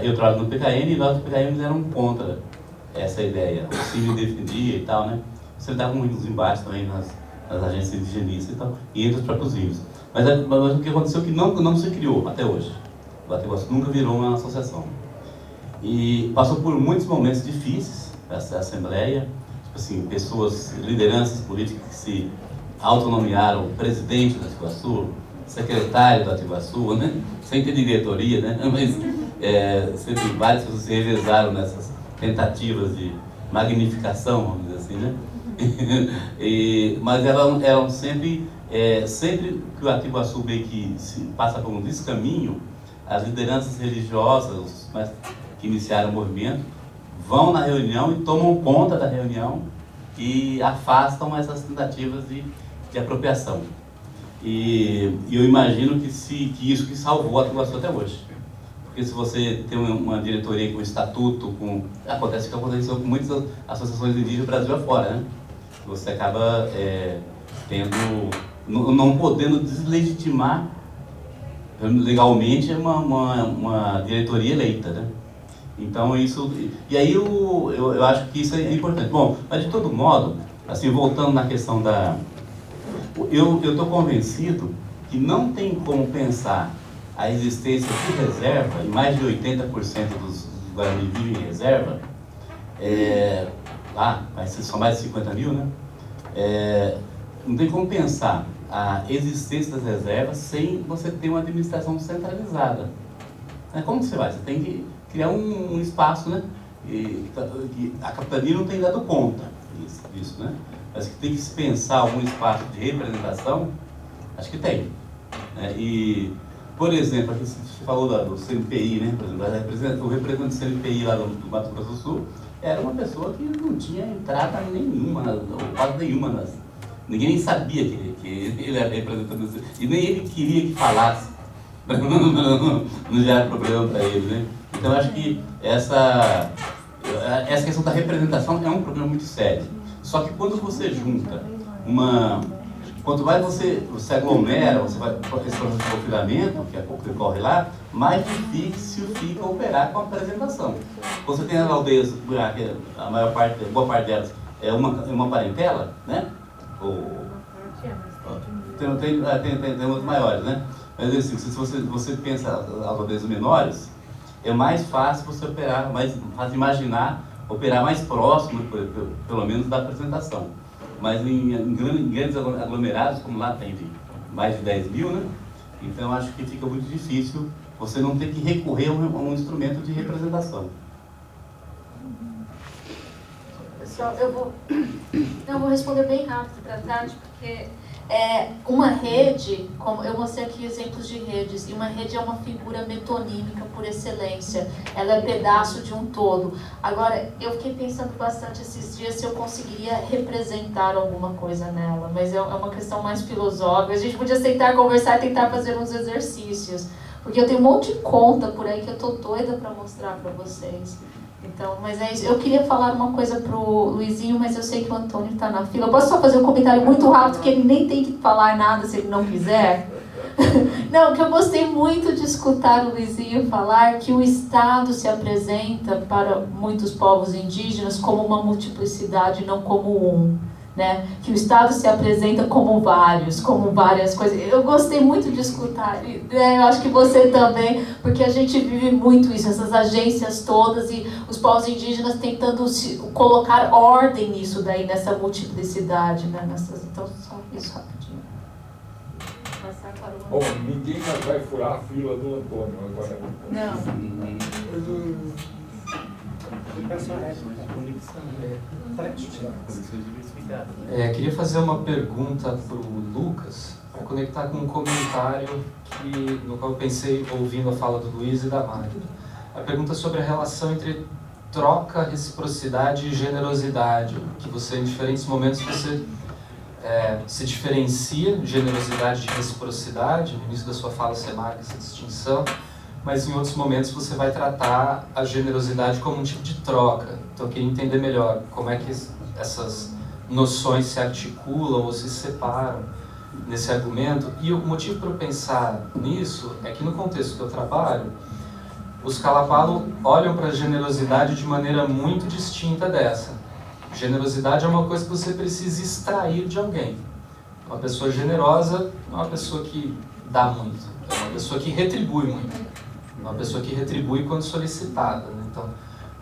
eu trabalho no PKN, e nós do PKN eram contra essa ideia. O CIMI defendia e tal, né? Você dava muitos embates também nas agências indigenistas e tal, e entre os próprios índios. Mas o que aconteceu é que não se criou até hoje. O Iguaçu nunca virou uma associação. E passou por muitos momentos difíceis, essa Assembleia, tipo assim, pessoas, lideranças políticas que se autonomearam presidente da Iguaçu, secretário da Iguaçu, né? Sem ter diretoria, né? Mas sempre várias pessoas se revezaram nessas tentativas de magnificação, vamos dizer assim, né? Mas eram sempre que o Iguaçu meio que passa por um descaminho, as lideranças religiosas que iniciaram o movimento vão na reunião e tomam conta da reunião e afastam essas tentativas de apropriação. E eu imagino que isso que salvou a Iguaçu até hoje. Porque se você tem uma diretoria com estatuto, acontece o que aconteceu com muitas associações indígenas do Brasil afora, né? Você acaba não podendo deslegitimar legalmente uma diretoria eleita, né? Então isso, e aí eu acho que isso é importante. Bom, mas de todo modo, assim, voltando na questão eu estou convencido que não tem como pensar a existência de reserva, e mais de 80% dos Guarani vivem em reserva, são mais de 50 mil, né? Não tem como pensar a existência das reservas sem você ter uma administração centralizada. Como que você vai? Você tem que criar um espaço, né? E a capitania não tem dado conta disso, né? Mas que tem que se pensar algum espaço de representação, acho que tem. E, por exemplo, aqui você falou do CNPI, né? Por exemplo, o representante do CNPI lá do Mato Grosso do Sul era uma pessoa que não tinha entrada nenhuma, ou quase nenhuma. Ninguém nem sabia que ele era representante, e nem ele queria que falasse, para não gerar problema para ele, né? Então, eu acho que essa questão da representação é um problema muito sério. Só que quando você junta quanto mais você aglomera, você vai para esse processo de confinamento, que é o que ocorre lá, mais difícil fica operar com a apresentação. Você tem as aldeias, a boa parte delas é uma parentela, né? Tem outros maiores, né? Mas assim, se você pensa as aldeias menores, é mais fácil você operar, mais fácil imaginar operar mais próximo, pelo menos, da apresentação. Mas em grandes aglomerados, como lá tem mais de 10 mil, né? Então acho que fica muito difícil você não ter que recorrer a um instrumento de representação. Pessoal, eu vou responder bem rápido para a Tati, porque uma rede, como eu mostrei aqui exemplos de redes, e uma rede é uma figura metonímica por excelência, ela é pedaço de um todo. Agora, eu fiquei pensando bastante esses dias se eu conseguiria representar alguma coisa nela, mas é uma questão mais filosófica. A gente podia sentar, conversar e tentar fazer uns exercícios, porque eu tenho um monte de conta por aí que eu tô doida para mostrar para vocês. Então, mas é isso. Eu queria falar uma coisa pro Luizinho, mas eu sei que o Antônio está na fila. Eu posso só fazer um comentário muito rápido, que ele nem tem que falar nada se ele não quiser? Não, que eu gostei muito de escutar o Luizinho falar que o Estado se apresenta para muitos povos indígenas como uma multiplicidade, não como um. Né? Que o Estado se apresenta como várias coisas. Eu gostei muito de escutar, né? Eu acho que você também, porque a gente vive muito isso, essas agências todas e os povos indígenas tentando colocar ordem nisso daí, nessa multiplicidade, né? Então, só isso rapidinho. Passar para o Bom, ninguém mais vai furar a fila do Antônio agora. Não. Queria fazer uma pergunta para o Lucas, para conectar com um comentário no qual eu pensei ouvindo a fala do Luiz e da Magda. A pergunta sobre a relação entre troca, reciprocidade e generosidade, que você, em diferentes momentos, você se diferencia generosidade de reciprocidade. No início da sua fala você marca essa distinção, mas em outros momentos você vai tratar a generosidade como um tipo de troca. Então eu queria entender melhor como é que essas noções se articulam ou se separam nesse argumento. E o motivo para eu pensar nisso é que no contexto que eu trabalho, os Kalapalo olham para a generosidade de maneira muito distinta dessa. Generosidade é uma coisa que você precisa extrair de alguém. Uma pessoa generosa não é uma pessoa que dá muito, é uma pessoa que retribui muito. É uma pessoa que retribui quando solicitada, né? Então,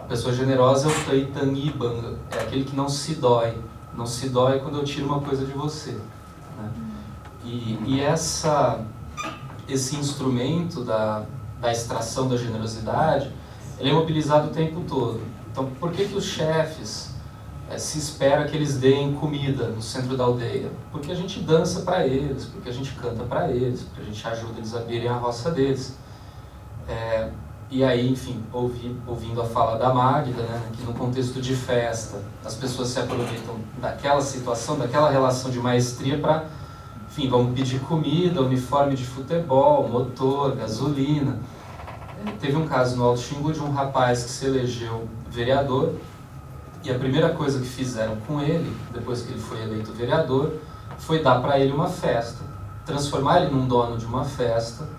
a pessoa generosa é o Taitangi Banga, é aquele que não se dói. Não se dói quando eu tiro uma coisa de você, né? E esse instrumento da extração da generosidade, ele é mobilizado o tempo todo. Então, por que os chefes se espera que eles deem comida no centro da aldeia? Porque a gente dança para eles, porque a gente canta para eles, porque a gente ajuda eles a abrirem a roça deles. E aí, enfim, ouvindo a fala da Magda, né, que no contexto de festa as pessoas se aproveitam daquela situação, daquela relação de maestria para, enfim, vamos pedir comida, uniforme de futebol, motor, gasolina. Teve um caso no Alto Xingu de um rapaz que se elegeu vereador e a primeira coisa que fizeram com ele, depois que ele foi eleito vereador, foi dar para ele uma festa, transformar ele num dono de uma festa,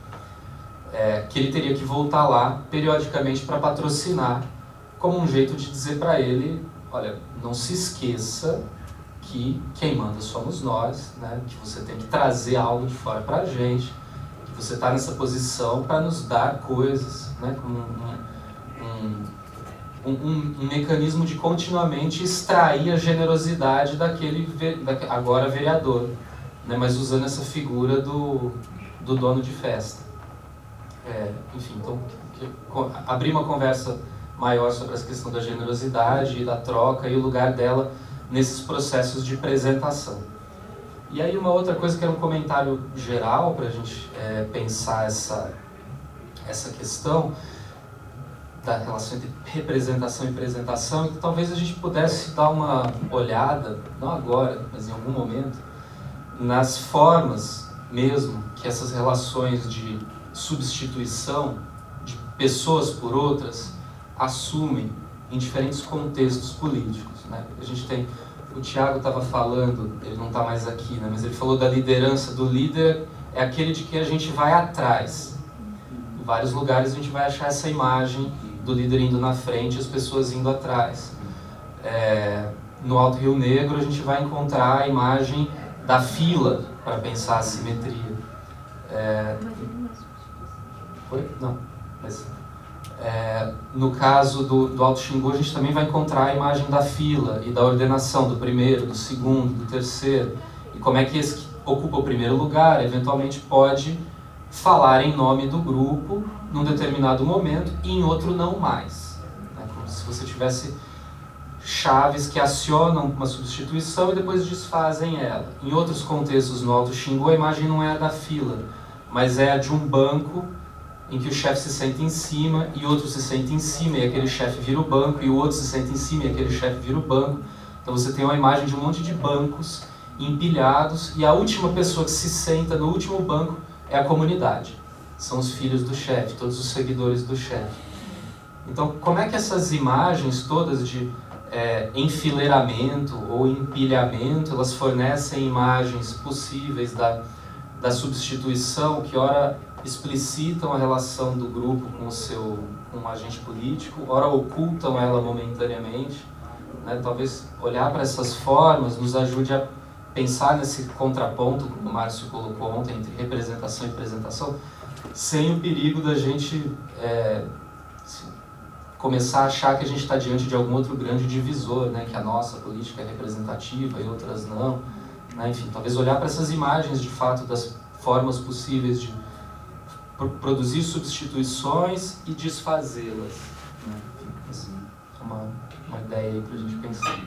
que ele teria que voltar lá periodicamente para patrocinar, como um jeito de dizer para ele, olha, não se esqueça que quem manda somos nós, né? Que você tem que trazer algo de fora para a gente, que você está nessa posição para nos dar coisas, né? Um mecanismo de continuamente extrair a generosidade daquele agora vereador, né? Mas usando essa figura do dono de festa. Enfim, então, abrir uma conversa maior sobre essa questão da generosidade e da troca e o lugar dela nesses processos de apresentação. E aí uma outra coisa que era um comentário geral para a gente pensar essa questão da relação entre representação e apresentação, e que talvez a gente pudesse dar uma olhada, não agora, mas em algum momento, nas formas mesmo que essas relações de substituição de pessoas por outras assumem em diferentes contextos políticos, né? A gente tem o Thiago estava falando, ele não está mais aqui, né? Mas ele falou da liderança. Do líder é aquele de que a gente vai atrás. Em vários lugares a gente vai achar essa imagem do líder indo na frente e as pessoas indo atrás. No Alto Rio Negro a gente vai encontrar a imagem da fila para pensar a simetria. Não, mas no caso do Alto Xingu a gente também vai encontrar a imagem da fila e da ordenação do primeiro, do segundo, do terceiro, e como é que esse que ocupa o primeiro lugar eventualmente pode falar em nome do grupo num determinado momento e em outro não mais, né? Como se você tivesse chaves que acionam uma substituição e depois desfazem ela. Em outros contextos no Alto Xingu a imagem não é a da fila, mas é a de um banco em que o chefe se senta em cima e outro se senta em cima e aquele chefe vira o banco e o outro se senta em cima e aquele chefe vira o banco. Então você tem uma imagem de um monte de bancos empilhados e a última pessoa que se senta no último banco é a comunidade. São os filhos do chefe, todos os seguidores do chefe. Então como é que essas imagens todas de enfileiramento ou empilhamento, elas fornecem imagens possíveis da substituição que ora explicitam a relação do grupo com um agente político, ora ocultam ela momentaneamente, né? Talvez olhar para essas formas nos ajude a pensar nesse contraponto, como o Márcio colocou ontem, entre representação e apresentação, sem o perigo da gente começar a achar que a gente está diante de algum outro grande divisor, né? Que a nossa política é representativa e outras não, né? Enfim, talvez olhar para essas imagens de fato das formas possíveis de produzir substituições e desfazê-las, né? Assim, uma ideia aí para a gente pensar.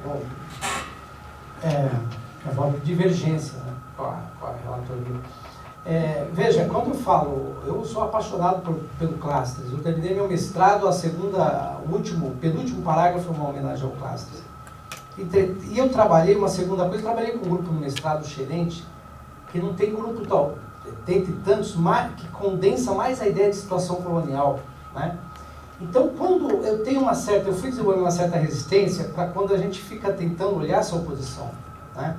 Bom, eu vou de divergência, né, com a relatoria. Veja, quando eu falo, eu sou apaixonado pelo Clastres. Eu terminei meu mestrado, penúltimo parágrafo é uma homenagem ao Clastres. E eu trabalhei, uma segunda coisa, trabalhei com um grupo no mestrado Xerente, que não tem grupo tal, tem tantos, que condensa mais a ideia de situação colonial, né? Então, quando eu fui desenvolvendo uma certa resistência para quando a gente fica tentando olhar essa oposição, né?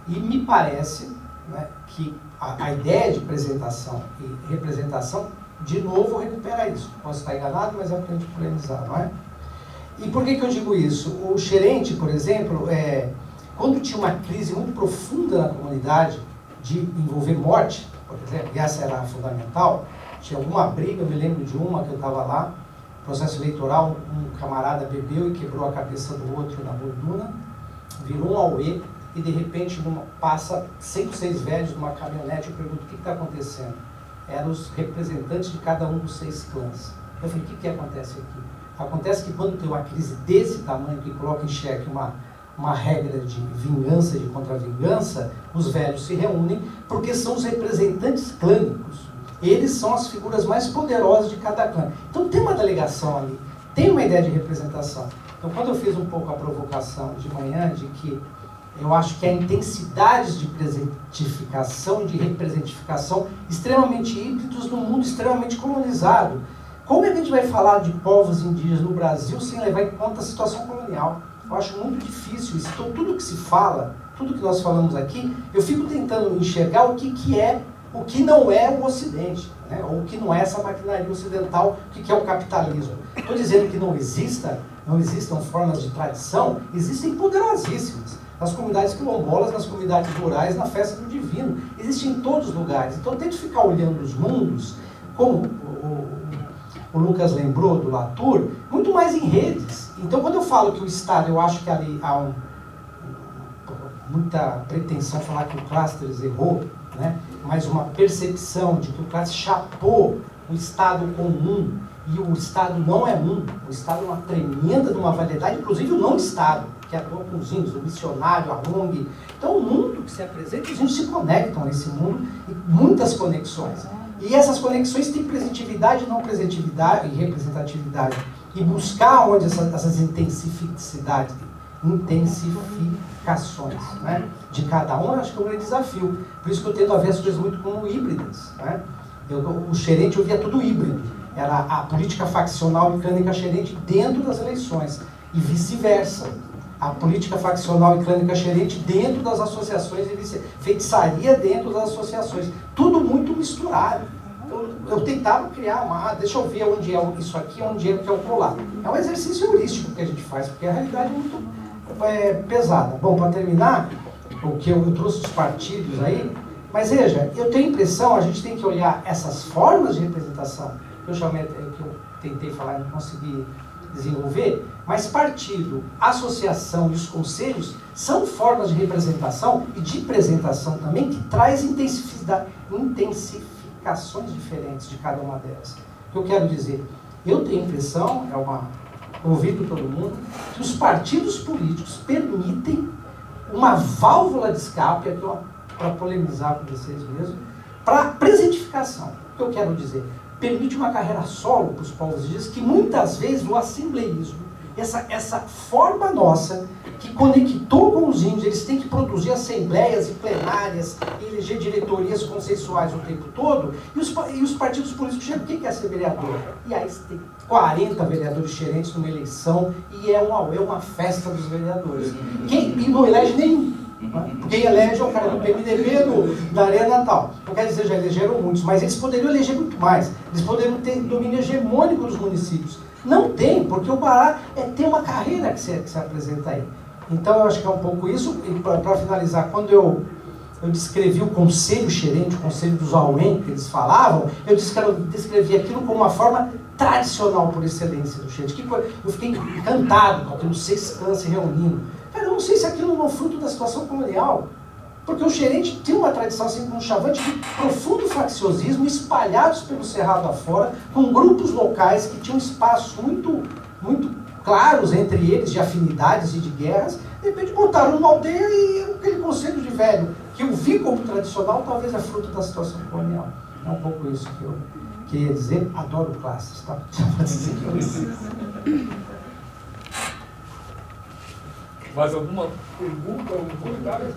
E me parece, né, que a ideia de apresentação e representação, de novo, recupera isso. Posso estar enganado, mas é para a gente polemizar, não é? E por que eu digo isso? O Xerente, por exemplo, quando tinha uma crise muito profunda na comunidade de envolver morte, por exemplo, e essa era a fundamental, tinha alguma briga, eu me lembro de uma que eu estava lá, processo eleitoral, um camarada bebeu e quebrou a cabeça do outro na borduna, virou um auê e de repente passa 5, 6 velhos numa caminhonete. Eu pergunto, o que está acontecendo? Eram os representantes de cada um dos 6 clãs. Eu falei, o que acontece aqui? Acontece que quando tem uma crise desse tamanho, que coloca em xeque uma regra de vingança e de contra-vingança, os velhos se reúnem porque são os representantes clânicos. Eles são as figuras mais poderosas de cada clã. Então tem uma delegação ali, tem uma ideia de representação. Então quando eu fiz um pouco a provocação de manhã, de que eu acho que há intensidades de presentificação e de representificação extremamente híbridos num mundo extremamente colonizado. Como é que a gente vai falar de povos indígenas no Brasil sem levar em conta a situação colonial? Eu acho muito difícil isso. Então tudo que se fala, tudo que nós falamos aqui, eu fico tentando enxergar o que é, o que não é o Ocidente, né? Ou o que não é essa maquinaria ocidental, o que é o capitalismo. Estou dizendo que não existam formas de tradição, existem poderosíssimas. Nas comunidades quilombolas, nas comunidades rurais, na festa do divino. Existem em todos os lugares. Então eu tento ficar olhando os mundos, como o Lucas lembrou do Latour, muito mais em redes. Então quando eu falo que o Estado, eu acho que ali há muita pretensão falar que o Clastres errou, né? Mas uma percepção de que o Clastres chapou o Estado comum, e o Estado não é um. O Estado é uma tremenda de uma variedade, inclusive o não-Estado, que atua com os índios, o missionário, a ONG. Então o mundo que se apresenta, os índios se conectam nesse mundo, e muitas conexões. E essas conexões têm presentividade, não presentividade e representatividade. E buscar onde essas intensificações, né, de cada um, eu acho que é um grande desafio. Por isso que eu tento ver as coisas muito como híbridas, né? O Xerente eu via tudo híbrido. era a política faccional e clânica xerente dentro das eleições, e vice-versa. A política faccional e clânica xerente dentro das associações e feitiçaria dentro das associações. Tudo muito misturado. Eu tentava criar deixa eu ver onde é isso aqui, onde é que é o colar. É um exercício heurístico que a gente faz, porque a realidade é muito pesada. Bom, para terminar, o que eu trouxe os partidos aí, mas veja, eu tenho a impressão, a gente tem que olhar essas formas de representação, que eu tentei falar e não consegui desenvolver, mas partido, associação e os conselhos são formas de representação e de apresentação também que traz intensificações diferentes de cada uma delas. O que eu quero dizer? Eu tenho a impressão, ouvido todo mundo, que os partidos políticos permitem uma válvula de escape, para polemizar com vocês mesmo, para presentificação. O que eu quero dizer? Permite uma carreira solo para os povos indígenas, que muitas vezes o assembleísmo, essa forma nossa, que conectou com os índios, eles têm que produzir assembleias e plenárias, e eleger diretorias consensuais o tempo todo, e os partidos políticos chegam, quem quer ser vereador? E aí você tem 40 vereadores diferentes numa eleição, e é uma festa dos vereadores. E não elege nenhum. Quem elege é o cara do PMDB, da Arena e tal. Não quer dizer, já elegeram muitos, mas eles poderiam eleger muito mais. Eles poderiam ter domínio hegemônico dos municípios. Não tem, porque o Pará tem uma carreira que se apresenta aí. Então, eu acho que é um pouco isso. E para finalizar, quando eu descrevi o conselho xerente, o conselho dos Auém, que eles falavam, eu descrevi aquilo como uma forma tradicional por excelência do xerente. Eu fiquei encantado com aquilo, 6 clãs se reunindo. Cara, eu não sei se aquilo não é fruto da situação colonial, porque o xerente tem uma tradição, assim como o Chavante, de profundo facciosismo, espalhados pelo Cerrado afora, com grupos locais que tinham espaços muito, muito claros entre eles, de afinidades e de guerras. De repente botaram numa aldeia e aquele conselho de velho, que eu vi como tradicional, talvez é fruto da situação colonial. É um pouco isso que eu queria dizer. Adoro classes, tá? Só para dizer que eu sei. Mais alguma pergunta, algum comentário?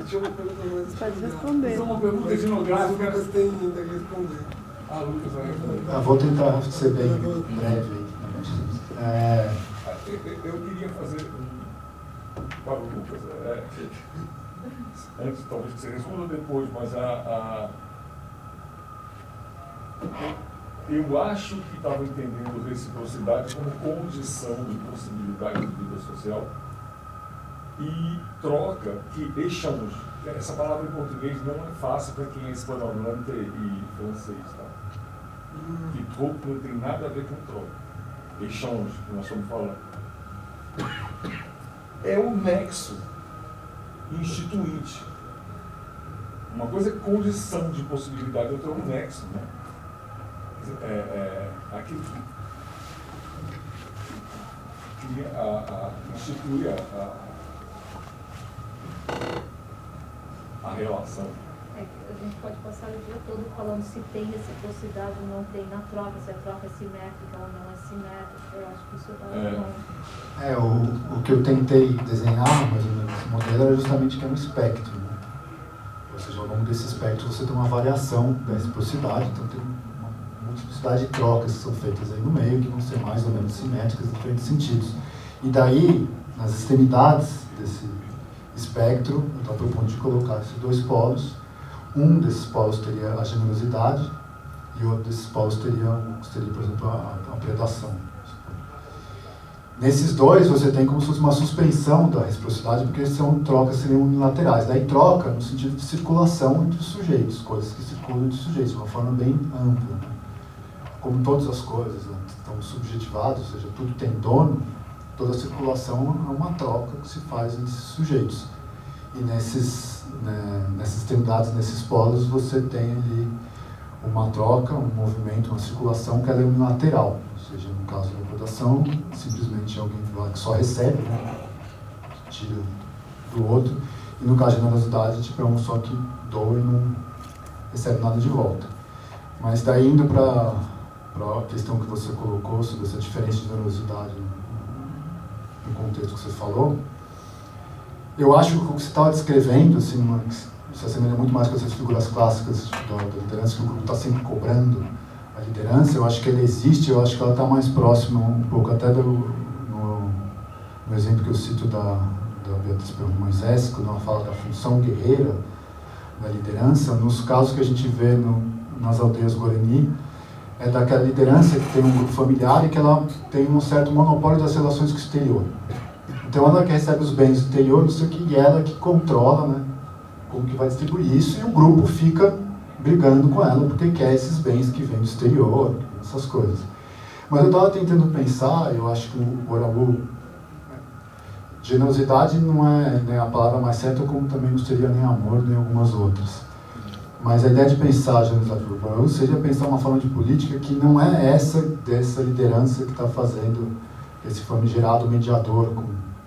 Tinha uma pergunta mais. Pode responder. Isso é uma pergunta etnográfica. Lucas tem ainda que responder. Lucas vai responder. Vou tentar ser bem breve. Eu queria fazer para o Lucas. Antes, talvez que você responda depois, mas eu acho que estava entendendo reciprocidade como condição de possibilidade de vida social e troca, que échange, essa palavra em português não é fácil para quem é hispanohablante e francês, tá? Que troco não tem nada a ver com troca. Échange, que nós estamos falando. É o nexo instituinte. Uma coisa é condição de possibilidade, outra é um nexo, né? Aquilo que institui a relação. A gente pode passar o dia todo falando se tem reciprocidade ou não tem na troca, se a troca é simétrica ou não é simétrica. Eu acho que isso é o que eu tentei desenhar, mais ou menos, esse modelo era justamente que é um espectro, né? Ou seja, ao longo desse espectro você tem uma variação da reciprocidade, então tem multiplicidade de trocas que são feitas aí no meio, que vão ser mais ou menos simétricas em diferentes sentidos. E daí, nas extremidades desse espectro, eu estava propondo de colocar esses 2 polos. Um desses polos teria a generosidade e outro desses polos seria, por exemplo, a predação. Nesses 2, você tem como se fosse uma suspensão da reciprocidade, porque trocas seriam unilaterais. Daí troca no sentido de circulação entre os sujeitos, coisas que circulam entre os sujeitos, de uma forma bem ampla, né? Como todas as coisas estão subjetivadas, ou seja, tudo tem dono, toda circulação é uma troca que se faz entre esses sujeitos. E nessas extremidades, nesses polos, você tem ali uma troca, um movimento, uma circulação que ela é unilateral. Ou seja, no caso da predação, simplesmente alguém que só recebe, né? Tira do outro. E no caso da generosidade, tipo, é um só que doa e não recebe nada de volta. Mas daí indo para a questão que você colocou sobre essa diferença de generosidade no contexto que você falou, eu acho que o que você estava descrevendo, assim, se assemelha muito mais com essas figuras clássicas da liderança, que o grupo está sempre cobrando a liderança. Eu acho que ela existe, eu acho que ela está mais próxima um pouco até no exemplo que eu cito da Beatriz Moisés, quando ela fala da função guerreira da liderança. Nos casos que a gente vê nas aldeias Guarani, é daquela liderança que tem um grupo familiar e que ela tem um certo monopólio das relações com o exterior. Então ela que recebe os bens do exterior, não sei o que, e ela que controla, né, como que vai distribuir isso, e o grupo fica brigando com ela porque quer esses bens que vêm do exterior, essas coisas. Mas eu estava tentando pensar, eu acho que o Boraú, generosidade não é, né, a palavra mais certa, como também não seria nem amor, nem algumas outras. Mas a ideia de pensar a generosidade do Boraú seria pensar uma forma de política que não é essa dessa liderança que está fazendo esse famigerado mediador com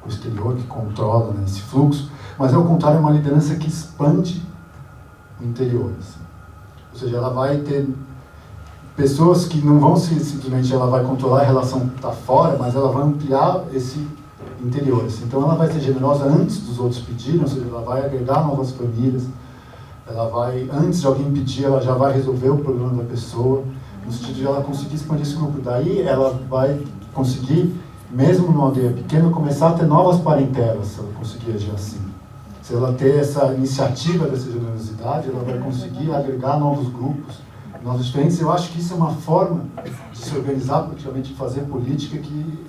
o exterior, que controla, né, esse fluxo, mas ao contrário, é uma liderança que expande o interior. Assim. Ou seja, ela vai ter pessoas que não vão simplesmente ela vai controlar a relação que está fora, mas ela vai ampliar esse interior. Assim. Então ela vai ser generosa antes dos outros pedirem, ou seja, ela vai agregar novas famílias, ela vai, antes de alguém pedir, ela já vai resolver o problema da pessoa, no sentido de ela conseguir expandir esse grupo. Daí ela vai conseguir, mesmo numa aldeia pequena, começar a ter novas parentelas, se ela conseguir agir assim. Se ela ter essa iniciativa dessa generosidade, ela vai conseguir agregar novos grupos, novos diferentes. Eu acho que isso é uma forma de se organizar, praticamente de fazer política que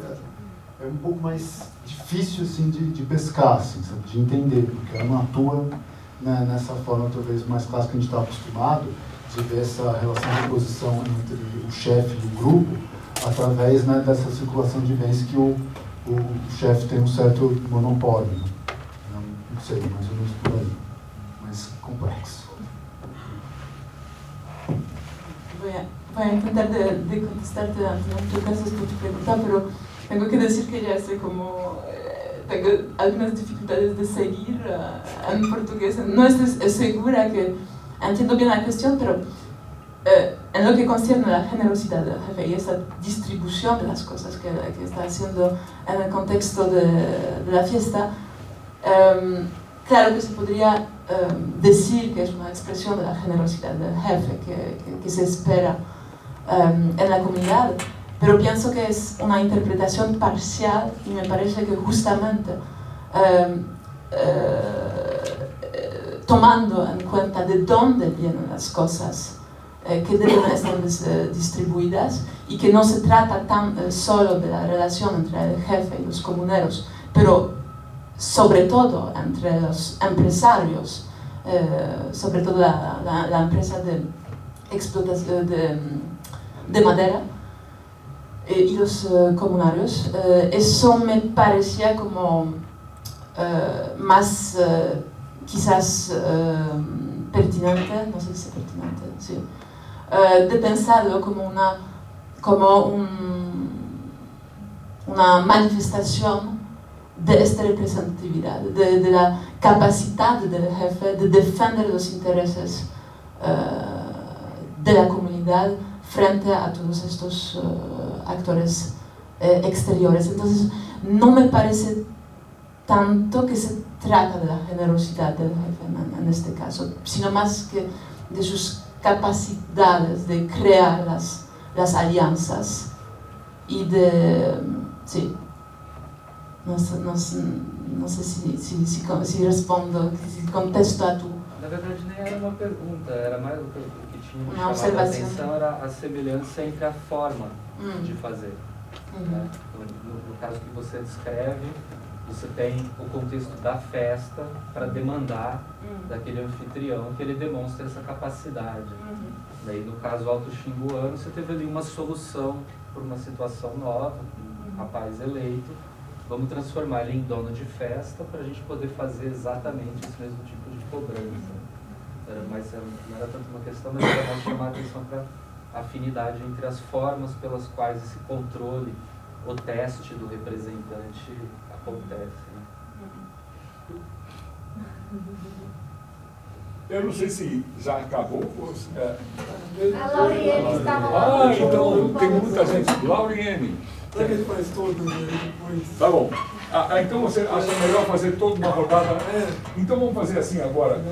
é um pouco mais difícil assim, de pescar, assim, de entender, porque ela não atua, né, nessa forma talvez mais clássica que a gente está acostumado, de ver essa relação de oposição entre o chefe e o grupo, através, né, dessa circulação de bens que o chefe tem um certo monopólio. Né? Não sei, mais ou menos por aí. Mais complexo. Voy a intentar de contestarte ante muchas gracias por tu pregunta, pero tengo que decir que ya sé como tengo algunas dificultades de seguir en portugués. No estoy segura que entiendo bien la cuestión, pero en lo que concierne a la generosidad del jefe y esa distribución de las cosas que está haciendo en el contexto de la fiesta, claro que se podría decir que es una expresión de la generosidad del jefe que se espera en la comunidad, pero pienso que es una interpretación parcial y me parece que justamente tomando en cuenta de dónde vienen las cosas que deben estar distribuidas y que no se trata tan solo de la relación entre el jefe y los comuneros, pero sobre todo entre los empresarios, sobre todo la empresa de explotación de madera y los comunarios. Eso me parecía como más quizás pertinente, no sé si es pertinente, sí, de pensarlo como una manifestación de esta representatividad, de la capacidad del jefe de defender los intereses de la comunidad frente a todos estos actores exteriores. Entonces, no me parece tanto que se trata de la generosidad del jefe en este caso, sino más que de sus capacidades de crear las alianzas y de... sí. No sé si respondo, si contesto a tu... Na verdade, nem era uma pergunta, era mais o que tinha me chamado a atenção era a semelhança entre a forma de fazer. Né? No caso que você descreve, você tem o contexto da festa para demandar daquele anfitrião que ele demonstre essa capacidade. Daí, no caso alto-xinguano, você teve ali uma solução para uma situação nova, um rapaz eleito. Vamos transformar ele em dono de festa para a gente poder fazer exatamente esse mesmo tipo de cobrança. Mas não era tanto uma questão, mas era mais chamar a atenção para a afinidade entre as formas pelas quais esse controle, o teste do representante acontece. Né? Eu não sei se já acabou. A Lauriene estava lá. Então tem muita gente. Lauriene. Será que ele faz todas aí depois? Tá bom. Então você acha melhor fazer toda uma rodada? Então vamos fazer assim agora.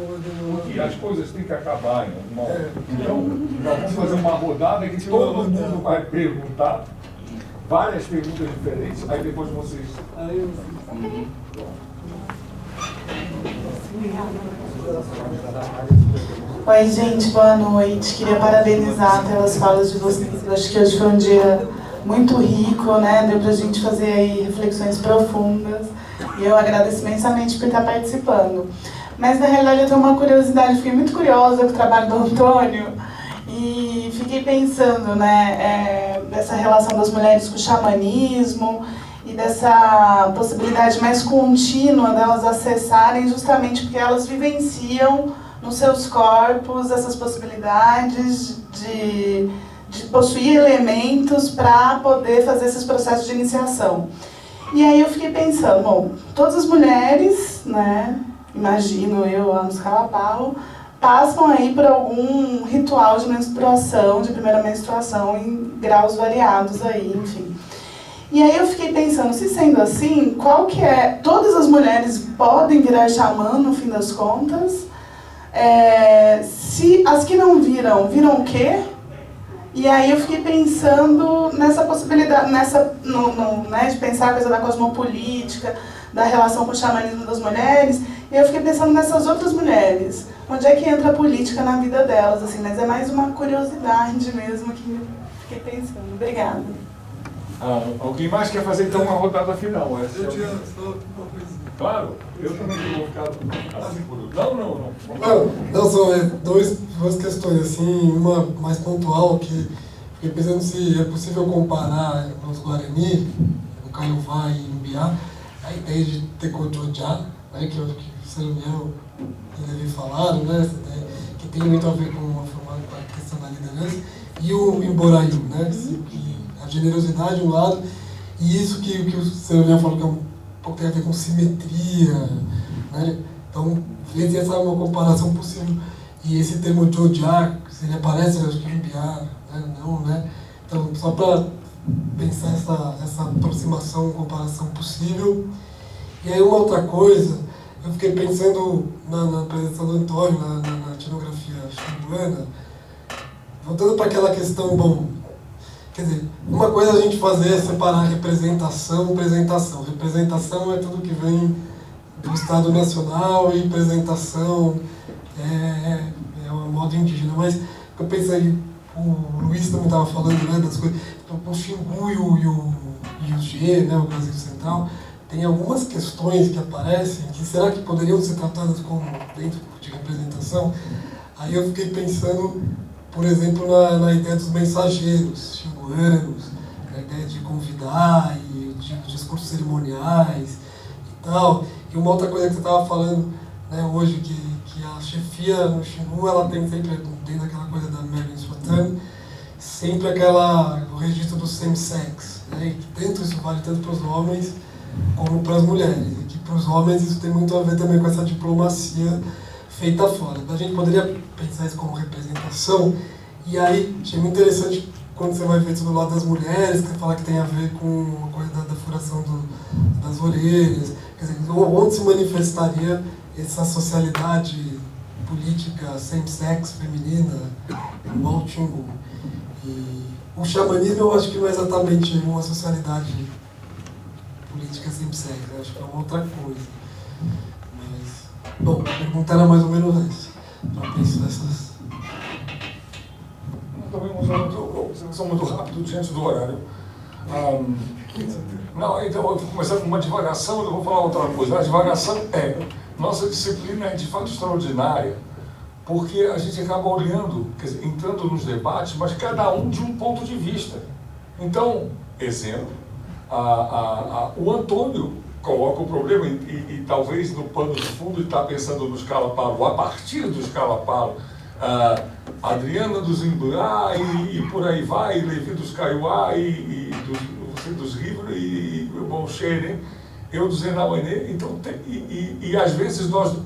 Porque as coisas têm que acabar em alguma hora. Então nós vamos fazer uma rodada que todo mundo vai perguntar. Várias perguntas diferentes. Aí depois vocês... Oi, gente, boa noite. Queria parabenizar pelas falas de vocês. Eu acho que hoje foi um dia muito rico, né? Deu pra gente fazer aí reflexões profundas. E eu agradeço imensamente por estar participando. Mas, na realidade, eu tenho uma curiosidade. Fiquei muito curiosa com o trabalho do Antônio. E fiquei pensando, né? Dessa relação das mulheres com o xamanismo e dessa possibilidade mais contínua delas acessarem justamente porque elas vivenciam nos seus corpos essas possibilidades de possuir elementos para poder fazer esses processos de iniciação. E aí eu fiquei pensando, bom, todas as mulheres, né, imagino eu lá nos Calapau, passam aí por algum ritual de menstruação, de primeira menstruação, em graus variados aí, enfim. E aí eu fiquei pensando, se sendo assim, qual que é... Todas as mulheres podem virar xamã, no fim das contas? Se as que não viram, viram o quê? E aí eu fiquei pensando nessa possibilidade, né, de pensar a coisa da cosmopolítica, da relação com o xamanismo das mulheres, e eu fiquei pensando nessas outras mulheres. Onde é que entra a política na vida delas, assim, mas é mais uma curiosidade mesmo que eu fiquei pensando. Obrigada. Alguém mais quer fazer então uma rodada final? Eu tinha só uma coisinha. Claro, eu também vou ficar assim por... Não, são duas questões, assim, uma mais pontual, que fiquei pensando se é possível comparar nos Guarani, no Caiová e no Biá, a ideia de Tekojojá, né, que o Samuel e Levi falaram, né, que tem muito a ver com a questão da liderança, e o Imboraiu, né, a generosidade de um lado, e isso que o Samuel falou que é um pouco tem a ver com simetria, né? Então, ver se essa é uma comparação possível. E esse termo Jojá, se ele aparece, eu acho que Imbiá, né? Não, né? Então, só para pensar essa aproximação, comparação possível. E aí, uma outra coisa, eu fiquei pensando na apresentação do Antônio, na etnografia xinguana, voltando para aquela questão, bom, quer dizer, uma coisa a gente fazer é separar representação e apresentação. Representação é tudo que vem do Estado Nacional e apresentação é uma moda indígena. Mas eu pensei, o Luiz também estava falando, né, das coisas, o Xingu e o G, né, o Brasil Central, tem algumas questões que aparecem que será que poderiam ser tratadas como dentro de representação? Aí eu fiquei pensando, por exemplo, na ideia dos mensageiros xinguanos, na ideia de convidar e de discursos cerimoniais e tal. E uma outra coisa que você estava falando, né, hoje, que a chefia no Xingu, ela tem sempre, dentro daquela coisa da Marion Swatan, sempre o registro do same-sex, né, e que dentro isso vale tanto para os homens como para as mulheres. E que para os homens isso tem muito a ver também com essa diplomacia feita fora. Então a gente poderia pensar isso como representação, e aí achei muito interessante quando você vai ver isso do lado das mulheres, que você fala que tem a ver com a coisa da furação das orelhas, quer dizer, onde se manifestaria essa socialidade política same-sex, feminina, no Xingu. E o xamanismo eu acho que não é exatamente uma socialidade política same-sex, eu acho que é uma outra coisa. Bom, a pergunta era mais ou menos essa, para pensar essas... Vocês são muito rápidos diante do horário. Não, então eu vou começar com uma divagação e eu vou falar outra coisa. A divagação nossa disciplina é de fato extraordinária, porque a gente acaba olhando, quer dizer, entrando nos debates, mas cada um de um ponto de vista. Então, exemplo, o Antônio coloca o problema e talvez no pano de fundo está pensando no Calapau, a partir do Calapau, Adriana dos Imbuá e por aí vai, e Levi dos Kaiowá e dos Rivos e o Bolcheire, eu dos Enauenê. Então, e às vezes nós,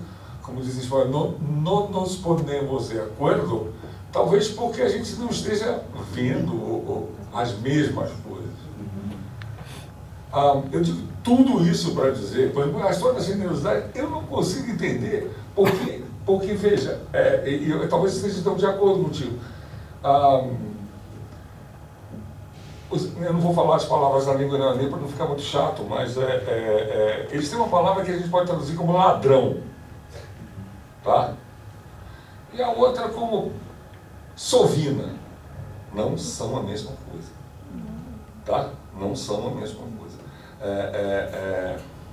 como diz em espanhol, não nos podemos de acordo, talvez porque a gente não esteja vendo as mesmas coisas. Eu digo tudo isso para dizer, por exemplo, a história da generosidade, eu não consigo entender, porque veja, eu talvez esteja de acordo contigo. Eu não vou falar as palavras da língua iraniana para não ficar muito chato, mas eles têm uma palavra que a gente pode traduzir como ladrão, tá? E a outra como sovina. Não são a mesma coisa, tá? Não são a mesma coisa.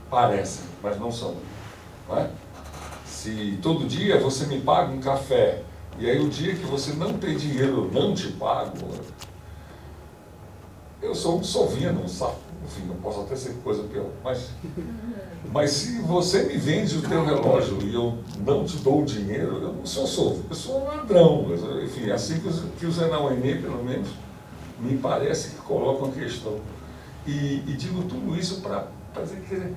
Parecem, mas não são, não é? Se todo dia você me paga um café, e aí o dia que você não tem dinheiro, eu não te pago, eu sou um sovino, um sapo, enfim, não posso até ser coisa pior, mas se você me vende o teu relógio e eu não te dou o dinheiro, eu não sou sovino, eu sou um ladrão. Enfim, assim que os Enauenê, pelo menos, me parece que colocam a questão. E digo tudo isso para dizer que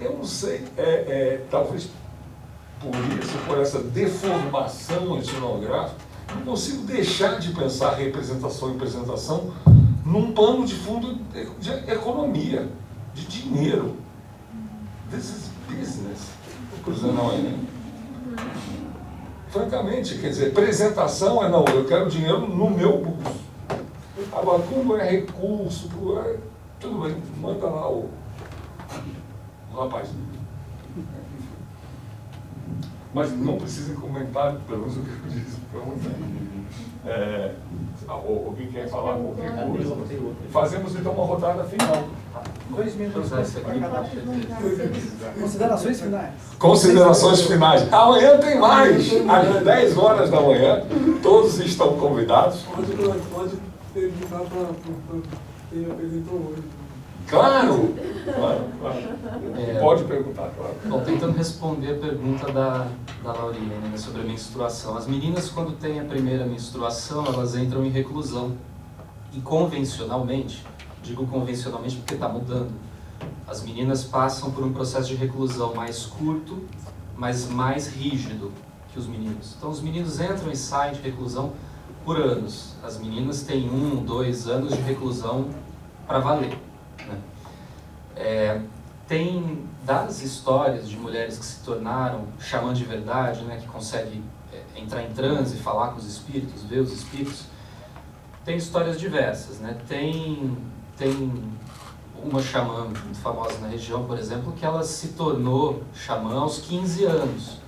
eu não sei, talvez por isso, por essa deformação etnográfica, não consigo deixar de pensar representação e representação num pano de fundo de economia, de dinheiro. This is business. Francamente, quer dizer, apresentação não, eu quero dinheiro no meu bolso. Agora, como é recurso, tudo bem, manda lá o rapaz. Mas não precisa comentar, pelo menos o que eu disse. Alguém quer falar qualquer coisa? Fazemos então uma rodada final. 2 minutos. Considerações finais. Considerações finais. Amanhã tem mais. Às 10 horas da manhã, todos estão convidados. Pode perguntar para quem apresentou hoje. Claro! Pode perguntar, claro. Bom, tentando responder a pergunta da Laurinha, né, sobre a menstruação. As meninas, quando têm a primeira menstruação, elas entram em reclusão. E convencionalmente, digo convencionalmente porque está mudando, as meninas passam por um processo de reclusão mais curto, mas mais rígido que os meninos. Então, os meninos entram e saem de reclusão por anos. As meninas têm 1, 2 anos de reclusão para valer. Tem das histórias de mulheres que se tornaram xamã de verdade, né, que conseguem entrar em transe, falar com os espíritos, ver os espíritos, tem histórias diversas, né? Tem uma xamã muito famosa na região, por exemplo, que ela se tornou xamã aos 15 anos.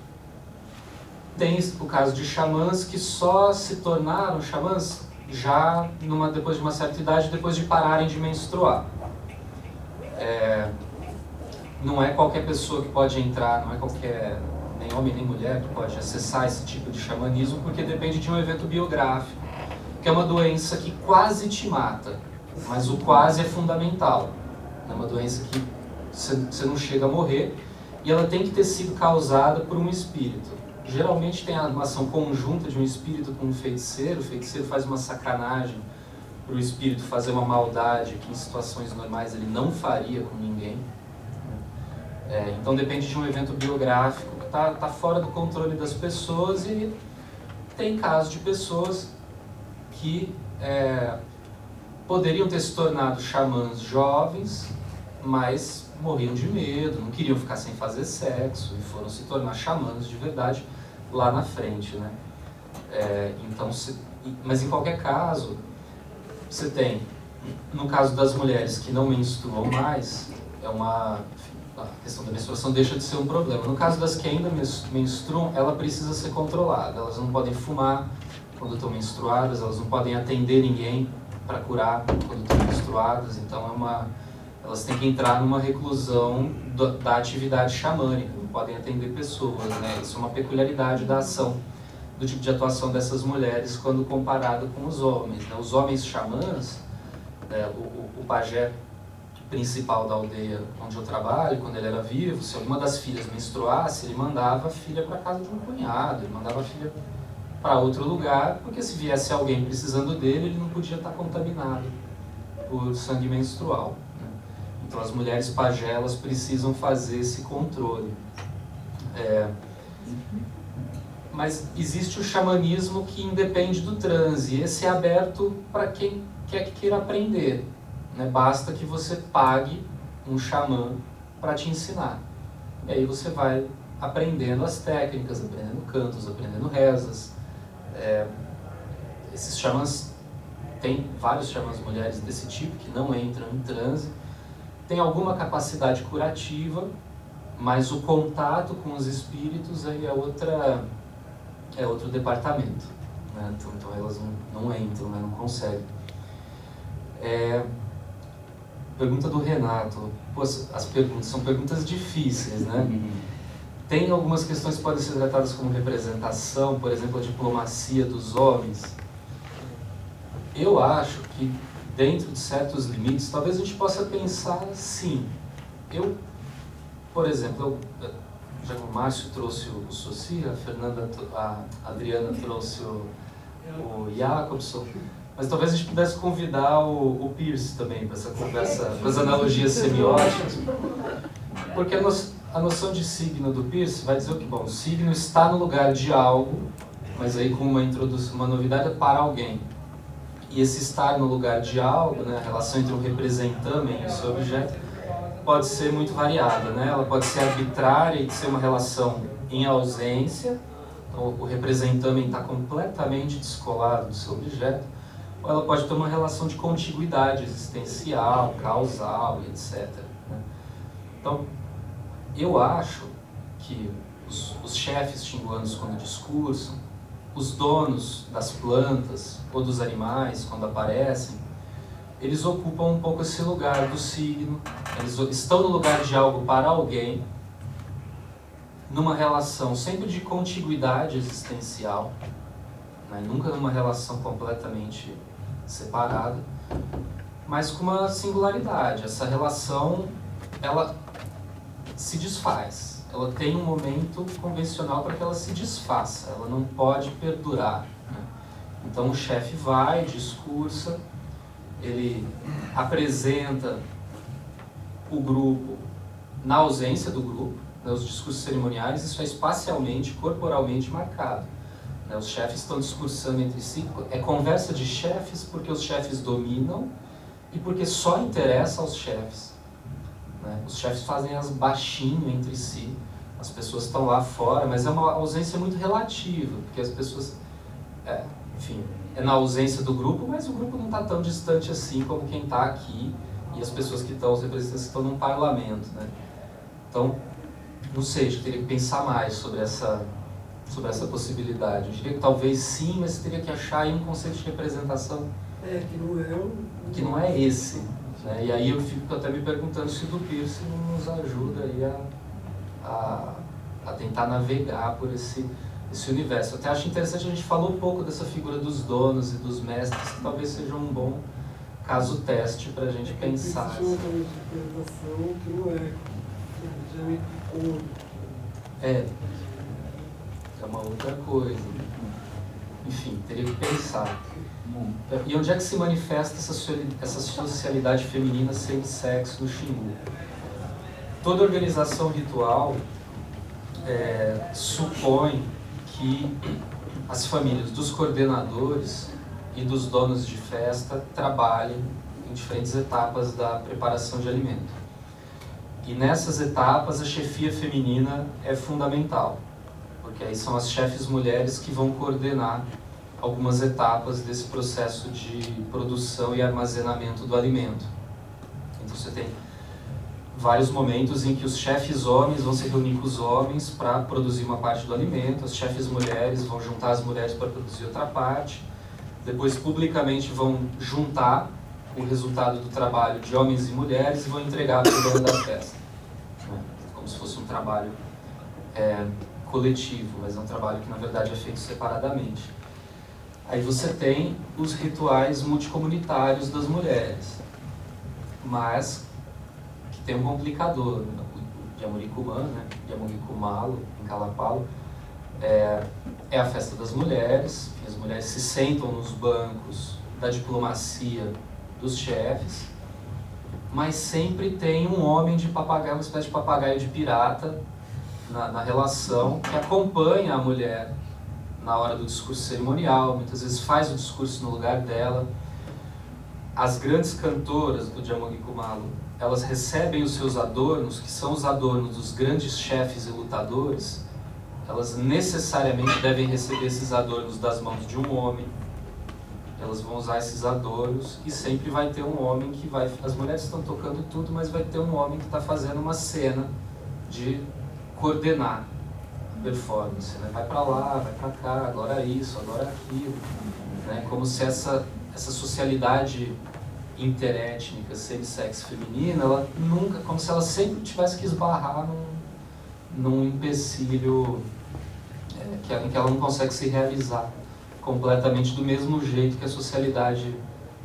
Tem o caso de xamãs que só se tornaram xamãs já depois de uma certa idade, depois de pararem de menstruar. Não é qualquer pessoa que pode entrar, não é qualquer, nem homem nem mulher, que pode acessar esse tipo de xamanismo, porque depende de um evento biográfico, que é uma doença que quase te mata, mas o quase é fundamental. É uma doença que você não chega a morrer, e ela tem que ter sido causada por um espírito. Geralmente tem uma ação conjunta de um espírito com um feiticeiro, o feiticeiro faz uma sacanagem para o espírito fazer uma maldade que em situações normais ele não faria com ninguém. Então depende de um evento biográfico que está fora do controle das pessoas, e tem casos de pessoas que poderiam ter se tornado xamãs jovens, mas morriam de medo, não queriam ficar sem fazer sexo e foram se tornar xamãs de verdade lá na frente, né? Mas em qualquer caso, você tem, no caso das mulheres que não menstruam mais, a questão da menstruação deixa de ser um problema. No caso das que ainda menstruam, ela precisa ser controlada. Elas não podem fumar quando estão menstruadas, elas não podem atender ninguém para curar quando estão menstruadas. Então elas têm que entrar numa reclusão da atividade xamânica, não podem atender pessoas, né? Isso é uma peculiaridade da ação, do tipo de atuação dessas mulheres quando comparado com os homens, né? Os homens xamãs, o pajé principal da aldeia onde eu trabalho, quando ele era vivo, se alguma das filhas menstruasse, ele mandava a filha para casa de um cunhado, ele mandava a filha para outro lugar, porque se viesse alguém precisando dele, ele não podia estar contaminado por sangue menstrual, né? Então as mulheres pajé, elas precisam fazer esse controle. Mas existe o xamanismo que independe do transe, e esse é aberto para quem quer que queira aprender, né? Basta que você pague um xamã para te ensinar. E aí você vai aprendendo as técnicas, aprendendo cantos, aprendendo rezas. Esses xamãs, tem vários xamãs mulheres desse tipo que não entram em transe, tem alguma capacidade curativa, mas o contato com os espíritos aí é outro departamento, né? Então elas não entram, né? Não conseguem. Pergunta do Renato. Pô, as perguntas são perguntas difíceis, né? Tem algumas questões que podem ser tratadas como representação, por exemplo, a diplomacia dos homens. Eu acho que, dentro de certos limites, talvez a gente possa pensar sim. Por exemplo, já que o Márcio trouxe o Soci, a Adriana trouxe o Jacobson, mas talvez a gente pudesse convidar o Peirce também para essa conversa, para as analogias semióticas, porque a noção de signo do Peirce vai dizer que, bom, o signo está no lugar de algo, mas aí com uma introdução, uma novidade, é para alguém. E esse estar no lugar de algo, né, a relação entre o representamen e o seu objeto, pode ser muito variada, né? Ela pode ser arbitrária e ser uma relação em ausência, então o representamen está completamente descolado do seu objeto, ou ela pode ter uma relação de contiguidade existencial, causal, etc. Né? Então, eu acho que os chefes xinguanos, quando discursam, os donos das plantas ou dos animais, quando aparecem, eles ocupam um pouco esse lugar do signo, eles estão no lugar de algo para alguém, numa relação sempre de contiguidade existencial, né? Nunca numa relação completamente separada, mas com uma singularidade. Essa relação, ela se desfaz, ela tem um momento convencional para que ela se desfaça, ela não pode perdurar, né? Então o chefe vai, discursa, ele apresenta o grupo na ausência do grupo, né? Os discursos cerimoniais, isso é espacialmente, corporalmente marcado, né? Os chefes estão discursando entre si, é conversa de chefes porque os chefes dominam e porque só interessa aos chefes, né? Os chefes fazem as baixinho entre si, as pessoas estão lá fora, mas é uma ausência muito relativa, porque as pessoas, enfim, é na ausência do grupo, mas o grupo não está tão distante assim como quem está aqui e as pessoas que estão, os representantes que estão num parlamento, né? Então, não sei, a gente teria que pensar mais sobre essa possibilidade. Eu diria que talvez sim, mas você teria que achar aí um conceito de representação que não é esse, né? E aí eu fico até me perguntando se o do Peirce não nos ajuda aí a tentar navegar por esse universo. Eu até acho interessante, a gente falou um pouco dessa figura dos donos e dos mestres, que talvez seja um bom caso teste para a gente pensar. É uma outra coisa. Enfim, teria que pensar. E onde é que se manifesta essa socialidade feminina sem sexo no Xingu? Toda organização ritual supõe que as famílias dos coordenadores e dos donos de festa trabalhem em diferentes etapas da preparação de alimento. E nessas etapas a chefia feminina é fundamental, porque aí são as chefes mulheres que vão coordenar algumas etapas desse processo de produção e armazenamento do alimento. Então você tem vários momentos em que os chefes homens vão se reunir com os homens para produzir uma parte do alimento, as chefes mulheres vão juntar as mulheres para produzir outra parte, depois publicamente vão juntar o resultado do trabalho de homens e mulheres e vão entregar para o dono da festa, né? Como se fosse um trabalho coletivo, mas é um trabalho que na verdade é feito separadamente. Aí você tem os rituais multicomunitários das mulheres, mas que tem um complicador, né? O Yamurikumã, né? Yamurikumalo, em Kalapalo, é a festa das mulheres, as mulheres se sentam nos bancos da diplomacia dos chefes, mas sempre tem um homem de papagaio, uma espécie de papagaio de pirata na relação, que acompanha a mulher na hora do discurso cerimonial, muitas vezes faz o discurso no lugar dela. as grandes cantoras do Jamboree Kumalo, elas recebem os seus adornos, que são os adornos dos grandes chefes e lutadores, elas necessariamente devem receber esses adornos das mãos de um homem. Elas vão usar esses adornos e sempre vai ter um homem que vai... As mulheres estão tocando tudo, mas vai ter um homem que está fazendo uma cena de coordenar a performance, né? Vai para lá, vai para cá, agora isso, agora aquilo, né? Como se essa socialidade interétnica, semissex feminina, ela nunca, como se ela sempre tivesse que esbarrar num empecilho em que ela não consegue se realizar completamente do mesmo jeito que a socialidade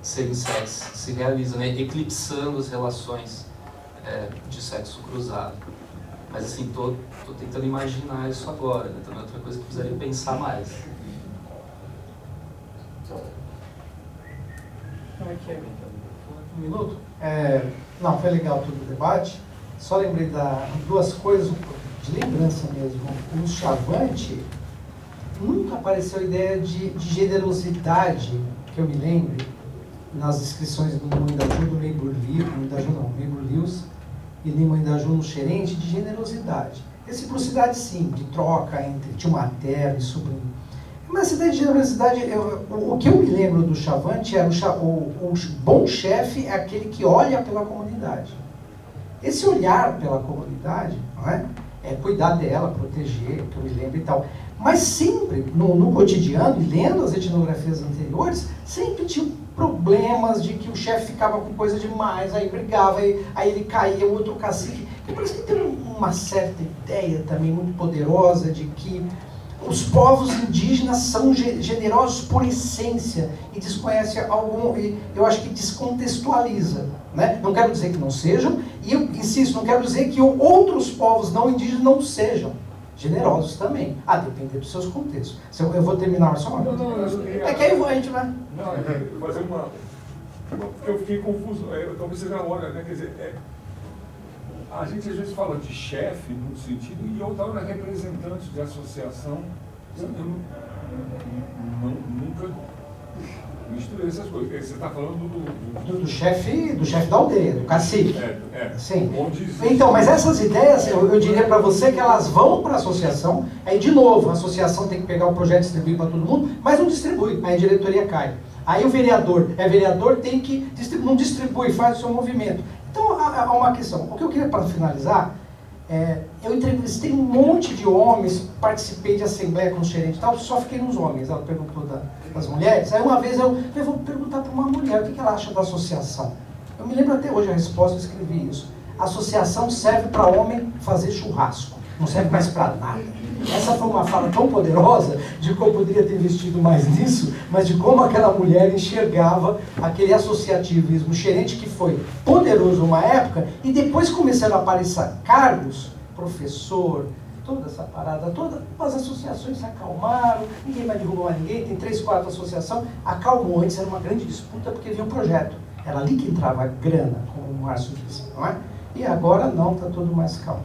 semissex se realiza, né? Eclipsando as relações de sexo cruzado. Mas assim, tô tentando imaginar isso agora, né? Também é outra coisa que precisaria pensar mais. Um minuto? Não, foi legal todo o debate. Só lembrei duas coisas, de lembrança mesmo. O Chavante nunca apareceu a ideia de generosidade, que eu me lembre, nas inscrições do Moindaju, do Neighbor Lewis e do Moindaju no Xerente, de generosidade. Reciprocidade, sim, de troca entre tio materno e sobrinho. Mas essa ideia de generosidade, o que eu me lembro do Chavante era o bom chefe é aquele que olha pela comunidade. Esse olhar pela comunidade, não é cuidar dela, proteger, que eu me lembro e tal. Mas sempre, no cotidiano, e lendo as etnografias anteriores, sempre tinha problemas de que o chefe ficava com coisa demais, aí brigava, aí ele caía, o outro cacique. E parece que tem uma certa ideia também muito poderosa de que os povos indígenas são generosos por essência e desconhecem eu acho que descontextualiza, né? Não quero dizer que não sejam, e eu insisto, não quero dizer que outros povos não indígenas não sejam generosos também, a depender dos seus contextos. Eu vou terminar só uma coisa. Que aí a gente vai... Não, fazer uma... Porque eu fiquei confuso, talvez seja a hora, né? Quer dizer, a gente às vezes fala de chefe, no sentido, e eu estava na representante de associação, eu nunca misturei essas coisas. Você está falando do chefe da aldeia, do cacique. Sim. Onde então, mas essas ideias, eu diria para você que elas vão para a associação, aí de novo, a associação tem que pegar o projeto e distribuir para todo mundo, mas não distribui, aí a diretoria cai. Aí o vereador tem que distribuir, não distribui, faz o seu movimento. Então, há uma questão. O que eu queria, para finalizar, eu entrevistei um monte de homens, participei de assembleia com o gerente e tal, só fiquei nos homens, ela perguntou das mulheres. Aí uma vez eu vou perguntar para uma mulher o que ela acha da associação. Eu me lembro até hoje a resposta, eu escrevi isso. A associação serve para homem fazer churrasco, não serve mais para nada. Essa foi uma fala tão poderosa de que eu poderia ter investido mais nisso, mas de como aquela mulher enxergava aquele associativismo gerente que foi poderoso uma época, e depois começaram a aparecer cargos, professor, toda essa parada toda, as associações se acalmaram, ninguém mais derrubou mais ninguém, tem 3, 4 associações, acalmou. Antes era uma grande disputa porque havia um projeto, era ali que entrava a grana, como o Márcio disse, não é? E agora não, está tudo mais calmo.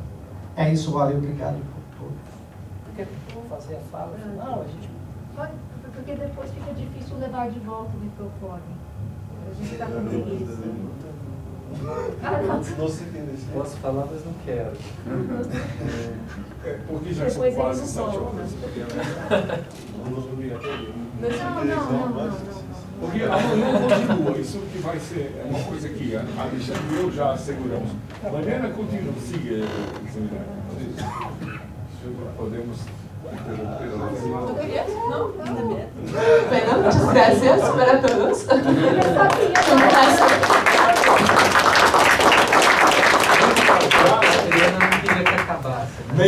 É isso, valeu, obrigado. Vamos fazer a fala final, a gente... Porque depois fica difícil levar de volta o microfone. A gente está com preguiça. Não se entende. Posso falar, mas não quero. Porque já são quase 7 horas. Vamos obrigatório. Não. Porque amanhã continua, isso que vai ser uma coisa que Alexandre e eu já asseguramos. Amanhã continua, siga o seminário. Podemos interromper a No, bueno, muchas gracias para todos. Não queria que acabasse, né?